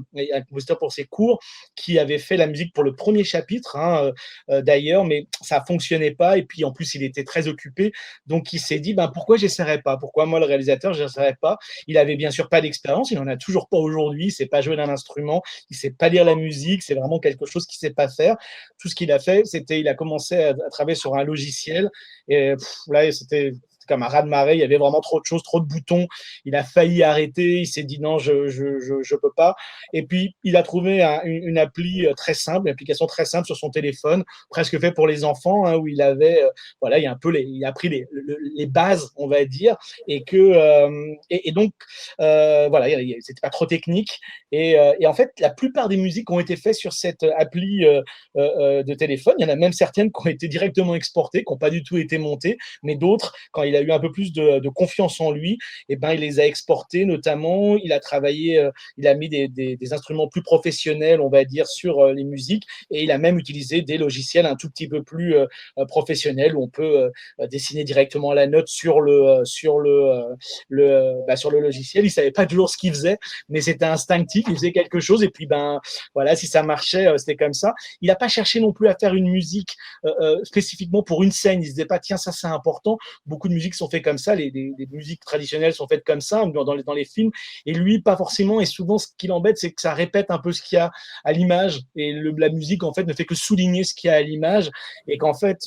compositeur pour ses cours qui avait fait la musique pour le premier chapitre, hein, d'ailleurs, mais ça fonctionnait pas. Et puis en plus, il était très occupé, donc il s'est dit, pourquoi j'essaierais pas? Pourquoi moi, le réalisateur, j'essaierais pas? Il avait bien sûr pas d'expérience, il en a toujours pas aujourd'hui. Il sait pas jouer d'un instrument, il sait pas lire la musique. C'est vraiment quelque chose qu'il sait pas faire. Tout ce qu'il a fait, il a commencé à travailler sur un logiciel. Et là, c'était comme un raz-de-marée, il y avait vraiment trop de choses, trop de boutons. Il a failli arrêter, il s'est dit non, je peux pas. Et puis, il a trouvé une appli très simple, une application très simple sur son téléphone, presque fait pour les enfants, hein, où il avait, il a pris les bases, on va dire, et donc, c'était pas trop technique. Et en fait, la plupart des musiques ont été faites sur cette appli de téléphone. Il y en a même certaines qui ont été directement exportées, qui n'ont pas du tout été montées, mais d'autres, quand il a eu un peu plus de confiance en lui, il les a exportées. Notamment, il a travaillé, il a mis des instruments plus professionnels, on va dire, sur les musiques, et il a même utilisé des logiciels un tout petit peu plus professionnels, où on peut dessiner directement la note sur le logiciel. Il savait pas toujours ce qu'il faisait, mais c'était instinctif. Il faisait quelque chose, et puis si ça marchait, c'était comme ça. Il n'a pas cherché non plus à faire une musique spécifiquement pour une scène. Il se disait pas, tiens, ça c'est important. Beaucoup de musiques sont faites comme ça, les musiques traditionnelles sont faites comme ça dans les films, et lui pas forcément. Et souvent, ce qui l'embête, c'est que ça répète un peu ce qu'il y a à l'image, et la musique en fait ne fait que souligner ce qu'il y a à l'image, et qu'en fait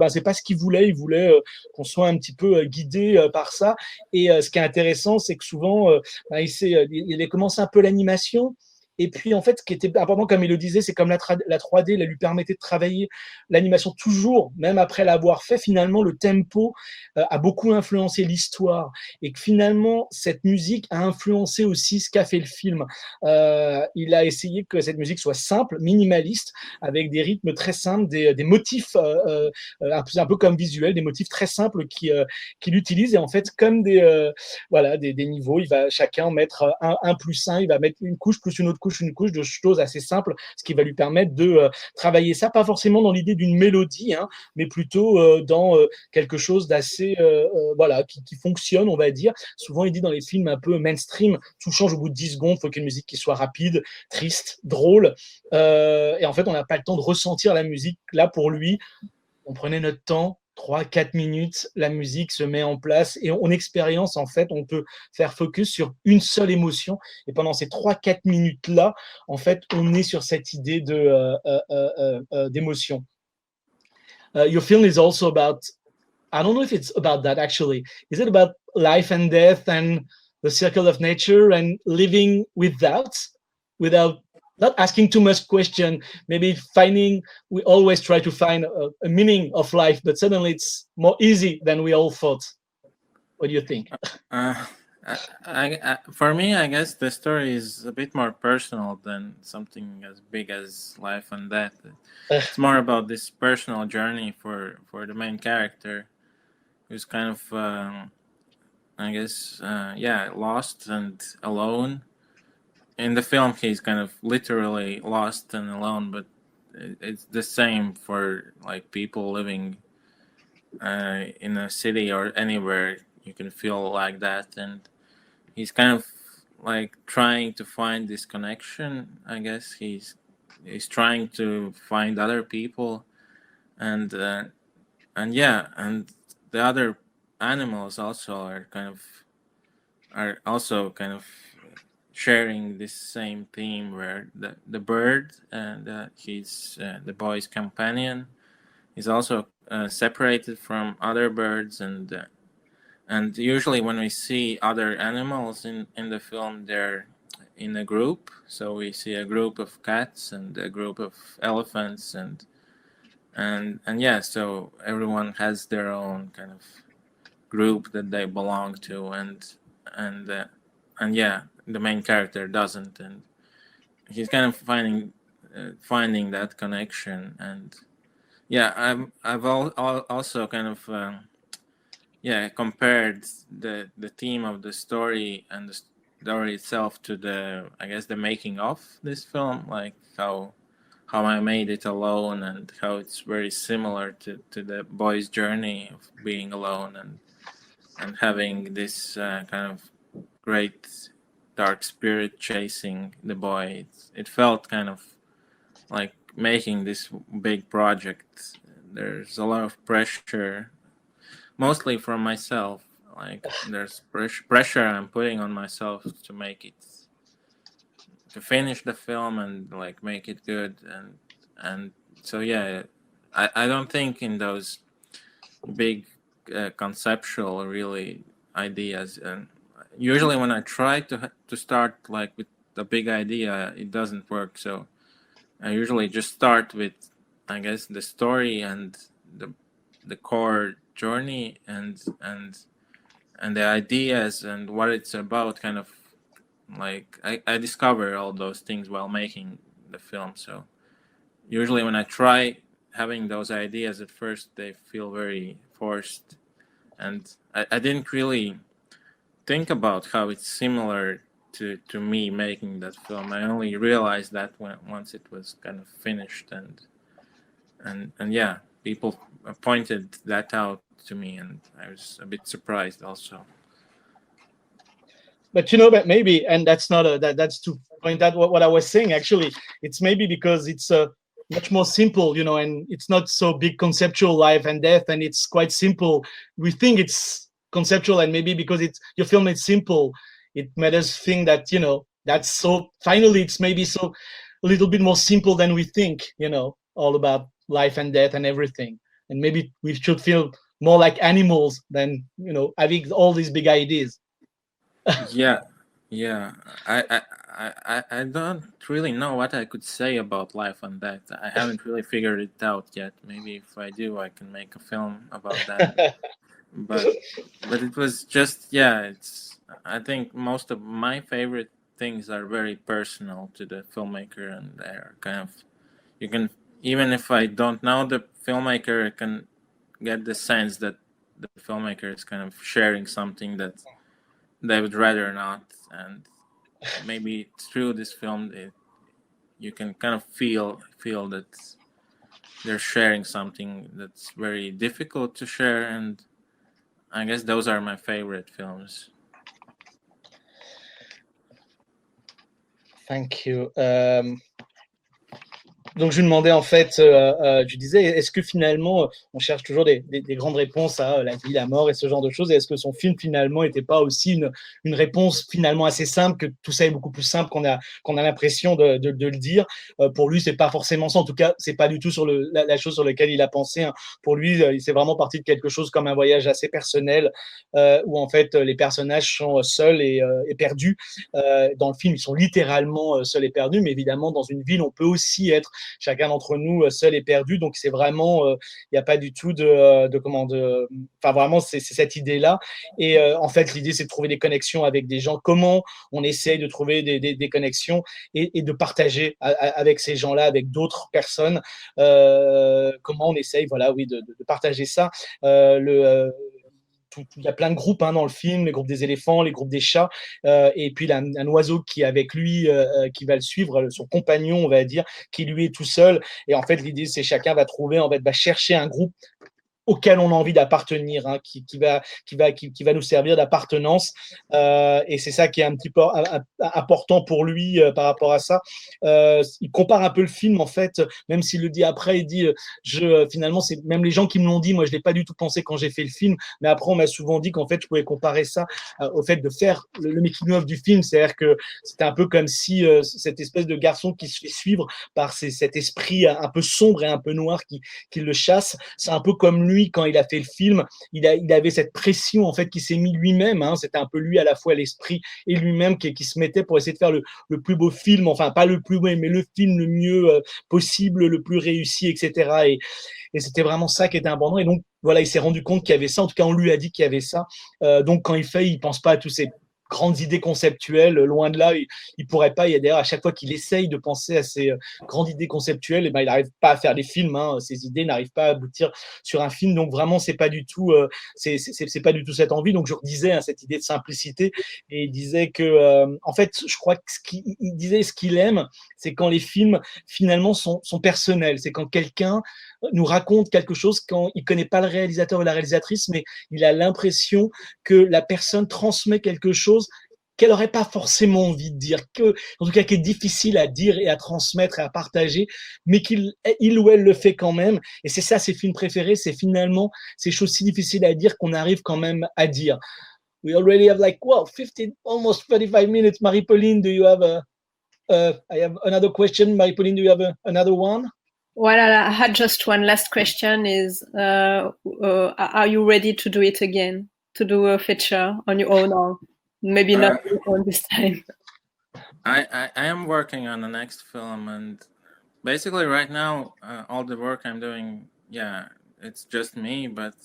c'est pas ce qu'il voulait. Il voulait qu'on soit un petit peu guidé par ça. Et ce qui est intéressant, c'est que souvent il a commencé un peu l'animation. Et puis, en fait, ce qui était important, comme il le disait, c'est comme la 3D, elle lui permettait de travailler l'animation toujours, même après l'avoir fait. Finalement, le tempo a beaucoup influencé l'histoire, et que finalement, cette musique a influencé aussi ce qu'a fait le film. Il a essayé que cette musique soit simple, minimaliste, avec des rythmes très simples, des motifs un peu comme visuels, des motifs très simples qu'il utilise. Et en fait, comme des niveaux, il va chacun mettre un plus un, il va mettre une couche plus une autre couche, une couche de choses assez simples, ce qui va lui permettre de travailler ça, pas forcément dans l'idée d'une mélodie, hein, mais plutôt dans quelque chose d'assez qui fonctionne, on va dire. Souvent, il dit dans les films un peu mainstream, tout change au bout de 10 secondes, il faut qu'une musique qui soit rapide, triste, drôle. Et en fait, on n'a pas le temps de ressentir la musique. Là, pour lui, on prenait notre temps, 3-4 minutes, la musique se met en place, et on expérience, en fait, on peut faire focus sur une seule émotion, et pendant ces 3-4 minutes-là, en fait, on est sur cette idée d'émotion. Your film is also about, I don't know if it's about that actually, is it about life and death and the circle of nature and living without not asking too much question, maybe we always try to find a meaning of life, but suddenly it's more easy than we all thought. What do you think? For me, I guess the story is a bit more personal than something as big as life and death. It's more about this personal journey for the main character, who's kind of, lost and alone. In the film, he's kind of literally lost and alone, but it's the same for like people living in a city or anywhere. You can feel like that, and he's kind of like trying to find this connection. I guess he's trying to find other people, and the other animals also are also kind of sharing this same theme, where the bird and he's the boy's companion is also separated from other birds, and usually when we see other animals in the film, they're in a group. So we see a group of cats and a group of elephants, and so everyone has their own kind of group that they belong to, and the main character doesn't, and he's kind of finding that connection. And I've also kind of compared the theme of the story and story itself to the, I guess, the making of this film, like how I made it alone and how it's very similar to the boy's journey of being alone and having this kind of great dark spirit chasing the boy. It felt kind of like making this big project. There's a lot of pressure, mostly from myself. Like there's pressure I'm putting on myself to make it, to finish the film and like make it good. And so yeah, I don't think in those big conceptual really ideas. And usually when I try to start like with a big idea, it doesn't work. So I usually just start with, I guess, the story and the core journey and the ideas and what it's about. Kind of like I discover all those things while making the film. So usually when I try having those ideas at first, they feel very forced, and I didn't really think about how it's similar to me making that film. I only realized that once it was kind of finished, and yeah, people pointed that out to me, and I was a bit surprised also. But but maybe, and that's not that's to point out what I was saying. Actually, it's maybe because it's much more simple, and it's not so big conceptual life and death, and it's quite simple. We think it's conceptual, and maybe because your film is simple, it made us think that that's so. Finally, it's maybe so a little bit more simple than we think. All about life and death and everything, and maybe we should feel more like animals than having all these big ideas. Yeah, I don't really know what I could say about life and death. I haven't really figured it out yet. Maybe if I do, I can make a film about that. but it was just, yeah, it's, I think most of my favorite things are very personal to the filmmaker, and they're kind of, you can, even if I don't know the filmmaker, I can get the sense that the filmmaker is kind of sharing something that they would rather not. And maybe through this film, you can kind of feel that they're sharing something that's very difficult to share. And I guess those are my favorite films. Thank you. Donc, je lui demandais en fait, je disais, est-ce que finalement, on cherche toujours des grandes réponses à la vie, la mort et ce genre de choses, et est-ce que son film finalement n'était pas aussi une réponse finalement assez simple, que tout ça est beaucoup plus simple qu'on a l'impression de le dire. Pour lui, c'est pas forcément ça. En tout cas, c'est pas du tout sur la chose sur laquelle il a pensé. Hein. Pour lui, c'est vraiment parti de quelque chose comme un voyage assez personnel, où en fait les personnages sont seuls et perdus. Dans le film, ils sont littéralement seuls et perdus, mais évidemment, dans une ville, on peut aussi être chacun d'entre nous seul et perdu. Donc c'est vraiment, il n'y a pas du tout enfin vraiment c'est cette idée-là. Et en fait l'idée c'est de trouver des connexions avec des gens. Comment on essaye de trouver des connexions et de partager avec ces gens-là, avec d'autres personnes. Comment on essaye, voilà, oui, de partager ça. Il y a plein de groupes dans le film, les groupes des éléphants, les groupes des chats, et puis il a un oiseau qui est avec lui, qui va le suivre, son compagnon, on va dire, qui lui est tout seul. Et en fait, l'idée, c'est chacun va trouver, en fait, va chercher un groupe auquel on a envie d'appartenir, qui va nous servir d'appartenance. Et c'est ça qui est un petit peu important pour lui par rapport à ça. Il compare un peu le film, en fait, même s'il le dit après, il dit, finalement, c'est même les gens qui me l'ont dit, moi je ne l'ai pas du tout pensé quand j'ai fait le film, mais après on m'a souvent dit qu'en fait je pouvais comparer ça au fait de faire le making-of du film, c'est-à-dire que c'était un peu comme si cette espèce de garçon qui se fait suivre par cet esprit un peu sombre et un peu noir qui le chasse, c'est un peu comme lui quand il a fait le film, il avait cette pression en fait qui s'est mis lui-même, c'était un peu lui à la fois l'esprit et lui-même qui se mettait pour essayer de faire le plus beau film, enfin pas le plus beau, mais le film le mieux possible, le plus réussi, etc. Et c'était vraiment ça qui était important. Et donc voilà, il s'est rendu compte qu'il y avait ça, en tout cas on lui a dit qu'il y avait ça. Donc quand il pense pas à tous ces grandes idées conceptuelles, loin de là, il pourrait pas. Et d'ailleurs, à chaque fois qu'il essaye de penser à ces grandes idées conceptuelles, il n'arrive pas à faire des films. Ses idées n'arrivent pas à aboutir sur un film. Donc vraiment, c'est pas du tout cette envie. Donc je redisais cette idée de simplicité, et il disait que en fait, je crois que ce qu'il aime, c'est quand les films finalement sont personnels. C'est quand quelqu'un nous raconte quelque chose, quand il connaît pas le réalisateur ou la réalisatrice, mais il a l'impression que la personne transmet quelque chose qu'elle n'aurait pas forcément envie de dire, en tout cas qui est difficile à dire et à transmettre et à partager, mais qu'il ou elle le fait quand même. Et c'est ça ses films préférés, c'est finalement ces choses si difficiles à dire qu'on arrive quand même à dire. We already have 15, almost 35 minutes. Marie-Pauline, do you have I have another question. Marie-Pauline, do you have another one? Well, I had just one last question is, are you ready to do it again? To do a feature on your own, or maybe not on this time? I am working on the next film, and basically right now, all the work I'm doing, it's just me, but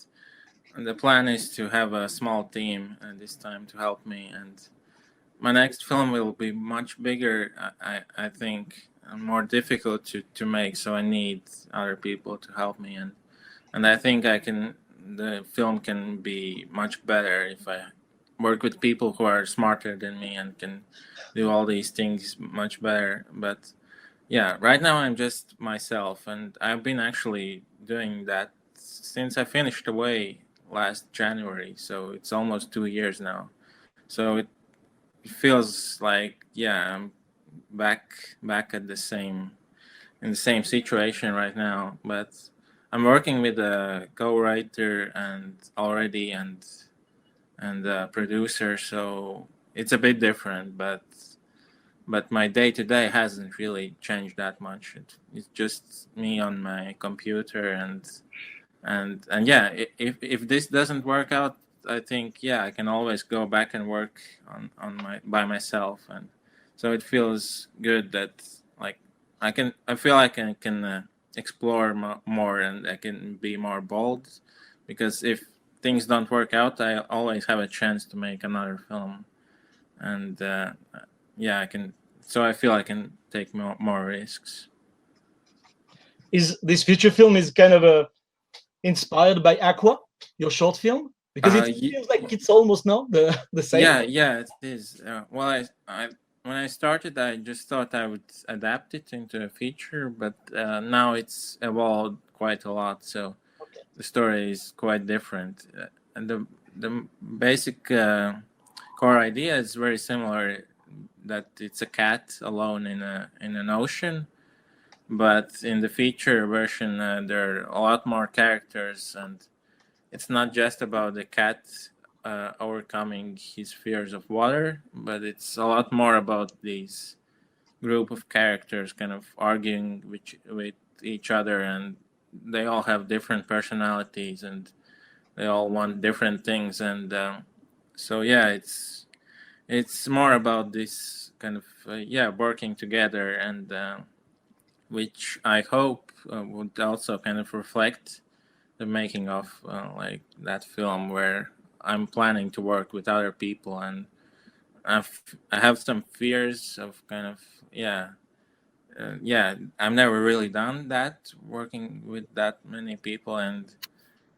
the plan is to have a small team this time to help me, and my next film will be much bigger, I think, and more difficult to make, so I need other people to help me, and I think the film can be much better if I work with people who are smarter than me and can do all these things much better. But yeah, right now I'm just myself, and I've been actually doing that since I finished Away last January, so it's almost 2 years now. So it feels like I'm back at in the same situation right now, but I'm working with a co-writer and a producer, so it's a bit different, but my day-to-day hasn't really changed that much. It's just me on my computer, and if this doesn't work out, I think I can always go back and work on by myself, and so it feels good that I feel like I can explore more, and I can be more bold, because if things don't work out, I always have a chance to make another film, and I can. So I feel I can take more risks. Is this feature film is kind of inspired by Aqua, your short film? Because it feels like it's almost now the same. Yeah, it is. Well, I when I started, I just thought I would adapt it into a feature, but now it's evolved quite a lot. So the story is quite different, and the basic core idea is very similar. That it's a cat alone in an ocean, but in the feature version, there are a lot more characters, and it's not just about the cat overcoming his fears of water, but it's a lot more about these group of characters kind of arguing with each other, and they all have different personalities, and they all want different things, and so it's more about this kind of working together, and which I hope would also kind of reflect the making of that film, where I'm planning to work with other people, and I have some fears of kind of I've never really done that, working with that many people, and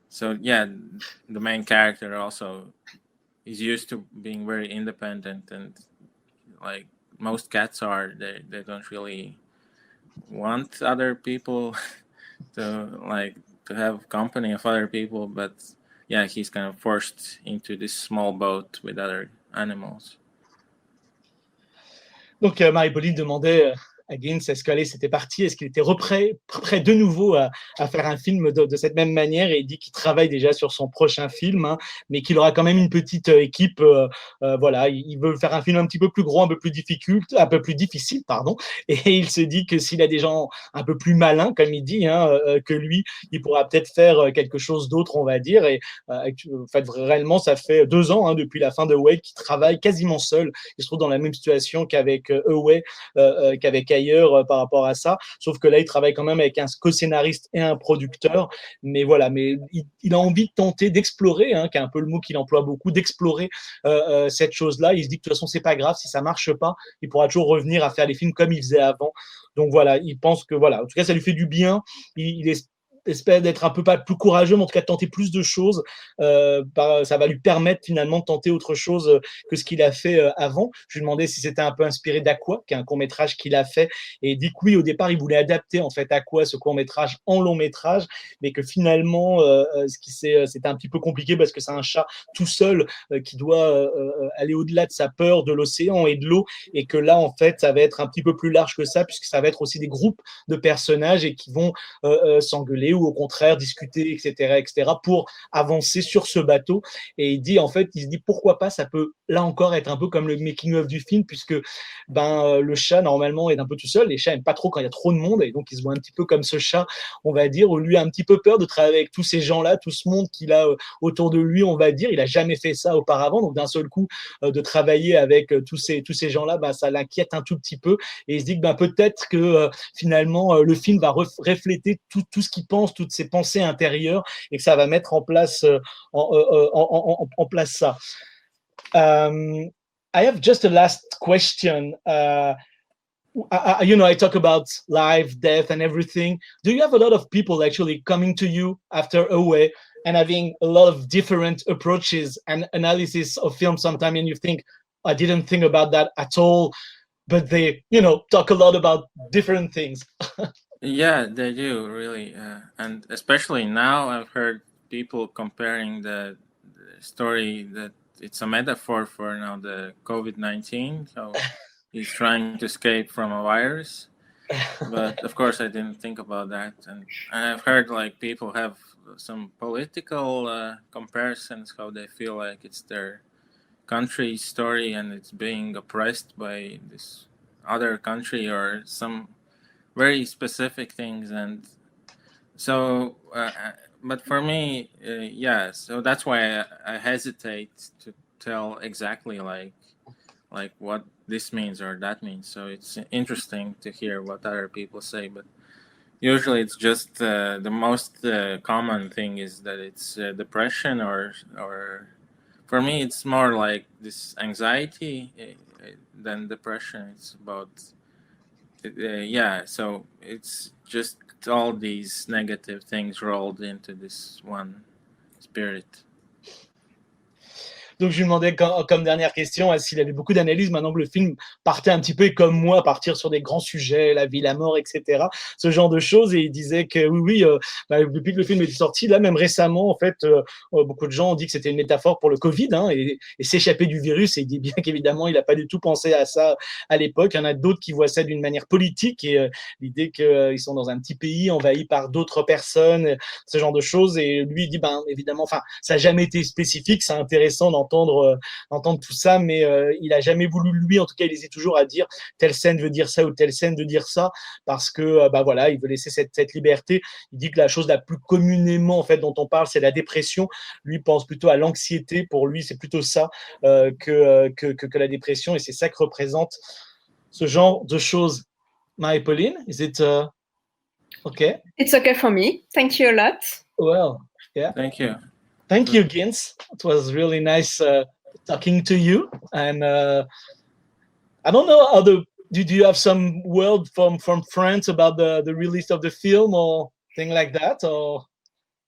so the main character also is used to being very independent, and like most cats are, they don't really want other people to have company of other people, but he's kind of forced into this small boat with other animals. Donc Marie-Pauline demandait à Gins, est-ce qu'Alé c'était parti, est-ce qu'il était prêt de nouveau à faire un film de cette même manière, et il dit qu'il travaille déjà sur son prochain film, mais qu'il aura quand même une petite équipe, voilà, il veut faire un film un petit peu plus gros, un peu plus difficile, pardon, et il se dit que s'il a des gens un peu plus malins, comme il dit, que lui, il pourra peut-être faire quelque chose d'autre, on va dire, et en fait, réellement, ça fait 2 ans, depuis la fin de Away, qu'il travaille quasiment seul. Il se trouve dans la même situation qu'avec Away, qu'avec ailleurs par rapport à ça. Sauf que là, il travaille quand même avec un co-scénariste et un producteur. Mais voilà, mais il a envie de tenter d'explorer, hein, qui est un peu le mot qu'il emploie beaucoup, d'explorer cette chose-là. Il se dit que de toute façon, c'est pas grave, si ça marche pas, il pourra toujours revenir à faire les films comme il faisait avant. Donc voilà, il pense que voilà, en tout cas, ça lui fait du bien. Il espère d'être un peu pas plus courageux, mais en tout cas de tenter plus de choses. Ça va lui permettre finalement de tenter autre chose que ce qu'il a fait avant. Je lui demandais si c'était un peu inspiré d'Aqua, qui est un court-métrage qu'il a fait, et il dit que oui, au départ, il voulait adapter en fait Aqua, ce court-métrage, en long-métrage, mais que finalement, c'était un petit peu compliqué parce que c'est un chat tout seul qui doit aller au-delà de sa peur de l'océan et de l'eau, et que là, en fait, ça va être un petit peu plus large que ça, puisque ça va être aussi des groupes de personnages et qui vont s'engueuler ou au contraire discuter, etc., pour avancer sur ce bateau. Et il dit, en fait, il se dit pourquoi pas, ça peut là encore être un peu comme le making-of du film, puisque le chat normalement est un peu tout seul. Les chats n'aiment pas trop quand il y a trop de monde, et donc il se voit un petit peu comme ce chat, on va dire, où lui a un petit peu peur de travailler avec tous ces gens-là, tout ce monde qu'il a autour de lui, on va dire. Il a jamais fait ça auparavant, donc d'un seul coup de travailler avec tous ces gens-là, ça l'inquiète un tout petit peu, et il se dit que peut-être que finalement le film va refléter tout ce qu'il pense, toutes ses pensées intérieures, et que ça va mettre en place en place ça. I have just a last question. I talk about life, death, and everything. Do you have a lot of people actually coming to you after Away and having a lot of different approaches and analysis of film sometime, and you think, I didn't think about that at all, but they, talk a lot about different things? Yeah, they do really, and especially now I've heard people comparing the story that it's a metaphor for now the COVID-19. So he's trying to escape from a virus, but of course I didn't think about that. And I've heard like people have some political comparisons, how they feel like it's their country's story and it's being oppressed by this other country or some very specific things. And so but for me yeah, so that's why I hesitate to tell exactly like what this means or that means. So it's interesting to hear what other people say, but usually it's just the most common thing is that it's depression, or for me it's more like this anxiety than depression. It's about yeah, so it's just all these negative things rolled into this one spirit. Donc je lui demandais comme dernière question s'il avait beaucoup d'analyses maintenant que le film partait un petit peu comme moi, partir sur des grands sujets, la vie, la mort, etc. Ce genre de choses. Et il disait que oui, depuis que le film est sorti, là même récemment, en fait, beaucoup de gens ont dit que c'était une métaphore pour le Covid, hein, et s'échapper du virus. Et il dit bien qu'évidemment, il n'a pas du tout pensé à ça à l'époque. Il y en a d'autres qui voient ça d'une manière politique, et l'idée qu'ils sont dans un petit pays envahi par d'autres personnes, ce genre de choses. Et lui, il dit, évidemment, enfin, ça n'a jamais été spécifique, c'est intéressant d'entendre tout ça, mais il a jamais voulu, lui en tout cas, il hésite toujours à dire telle scène veut dire ça ou telle scène veut dire ça, parce que voilà, il veut laisser cette liberté. Il dit que la chose la plus communément en fait dont on parle, c'est la dépression. Lui pense plutôt à l'anxiété. Pour lui, c'est plutôt ça que la dépression, et c'est ça que représente ce genre de choses. Marie-Pauline, is it okay? It's okay for me. Thank you a lot. Well, yeah. Thank you. Thank you, Gins. It was really nice talking to you. And I don't know, do you have some word from France about the release of the film or thing like that? Or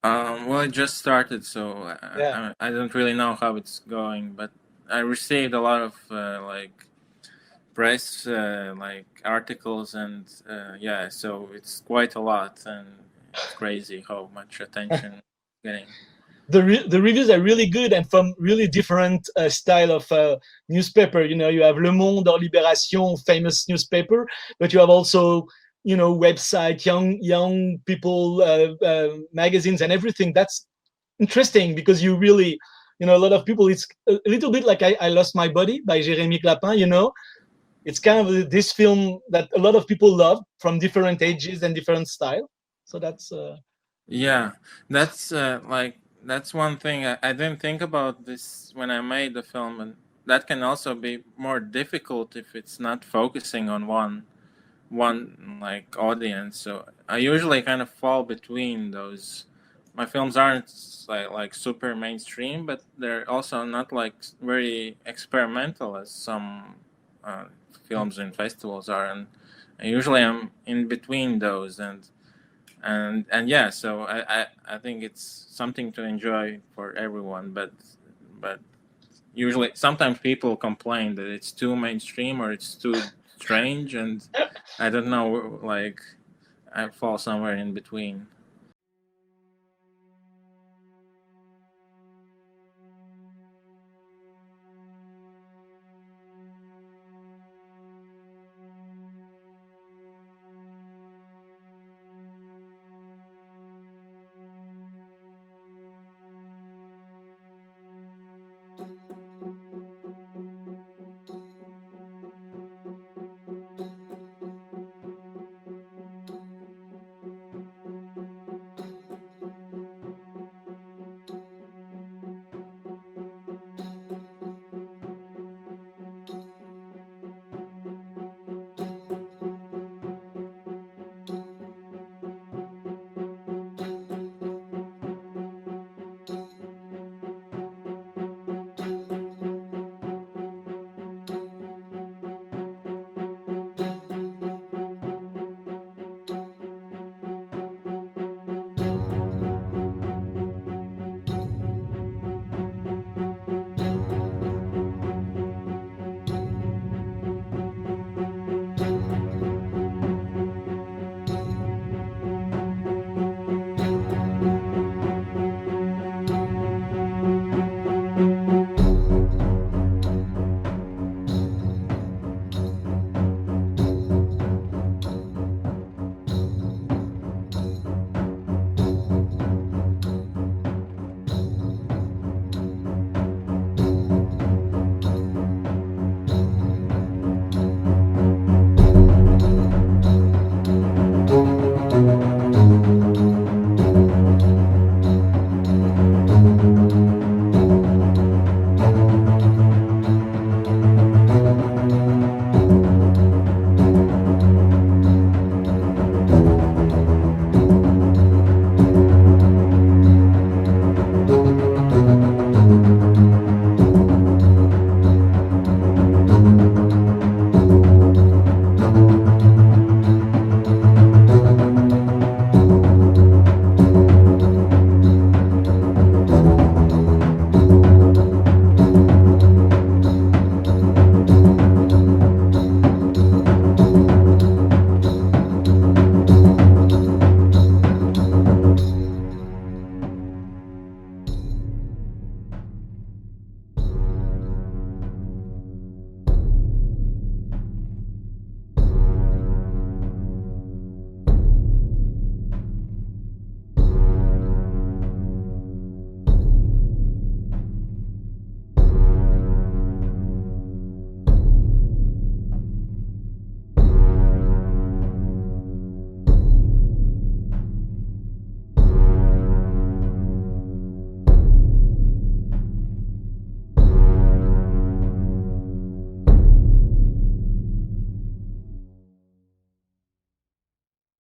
well, it just started, so Yeah. I don't really know how it's going, but I received a lot of like press like articles, and yeah, so it's quite a lot, and it's crazy how much attention it's getting. the reviews are really good, and from really different style of newspaper. You have Le Monde or Libération, famous newspaper, but you have also website, young people magazines and everything. That's interesting because you really, a lot of people, it's a little bit like I Lost My Body by Jérémy Clapin. It's kind of this film that a lot of people love from different ages and different style. So that's yeah, that's that's one thing I didn't think about this when I made the film, and that can also be more difficult if it's not focusing on one one like audience. So I usually kind of fall between those. My films aren't like super mainstream, but they're also not like very experimental as some films in festivals are, and usually I'm in between those, and yeah. So I think it's something to enjoy for everyone, but usually sometimes people complain that it's too mainstream or it's too strange, and I don't know, like I fall somewhere in between.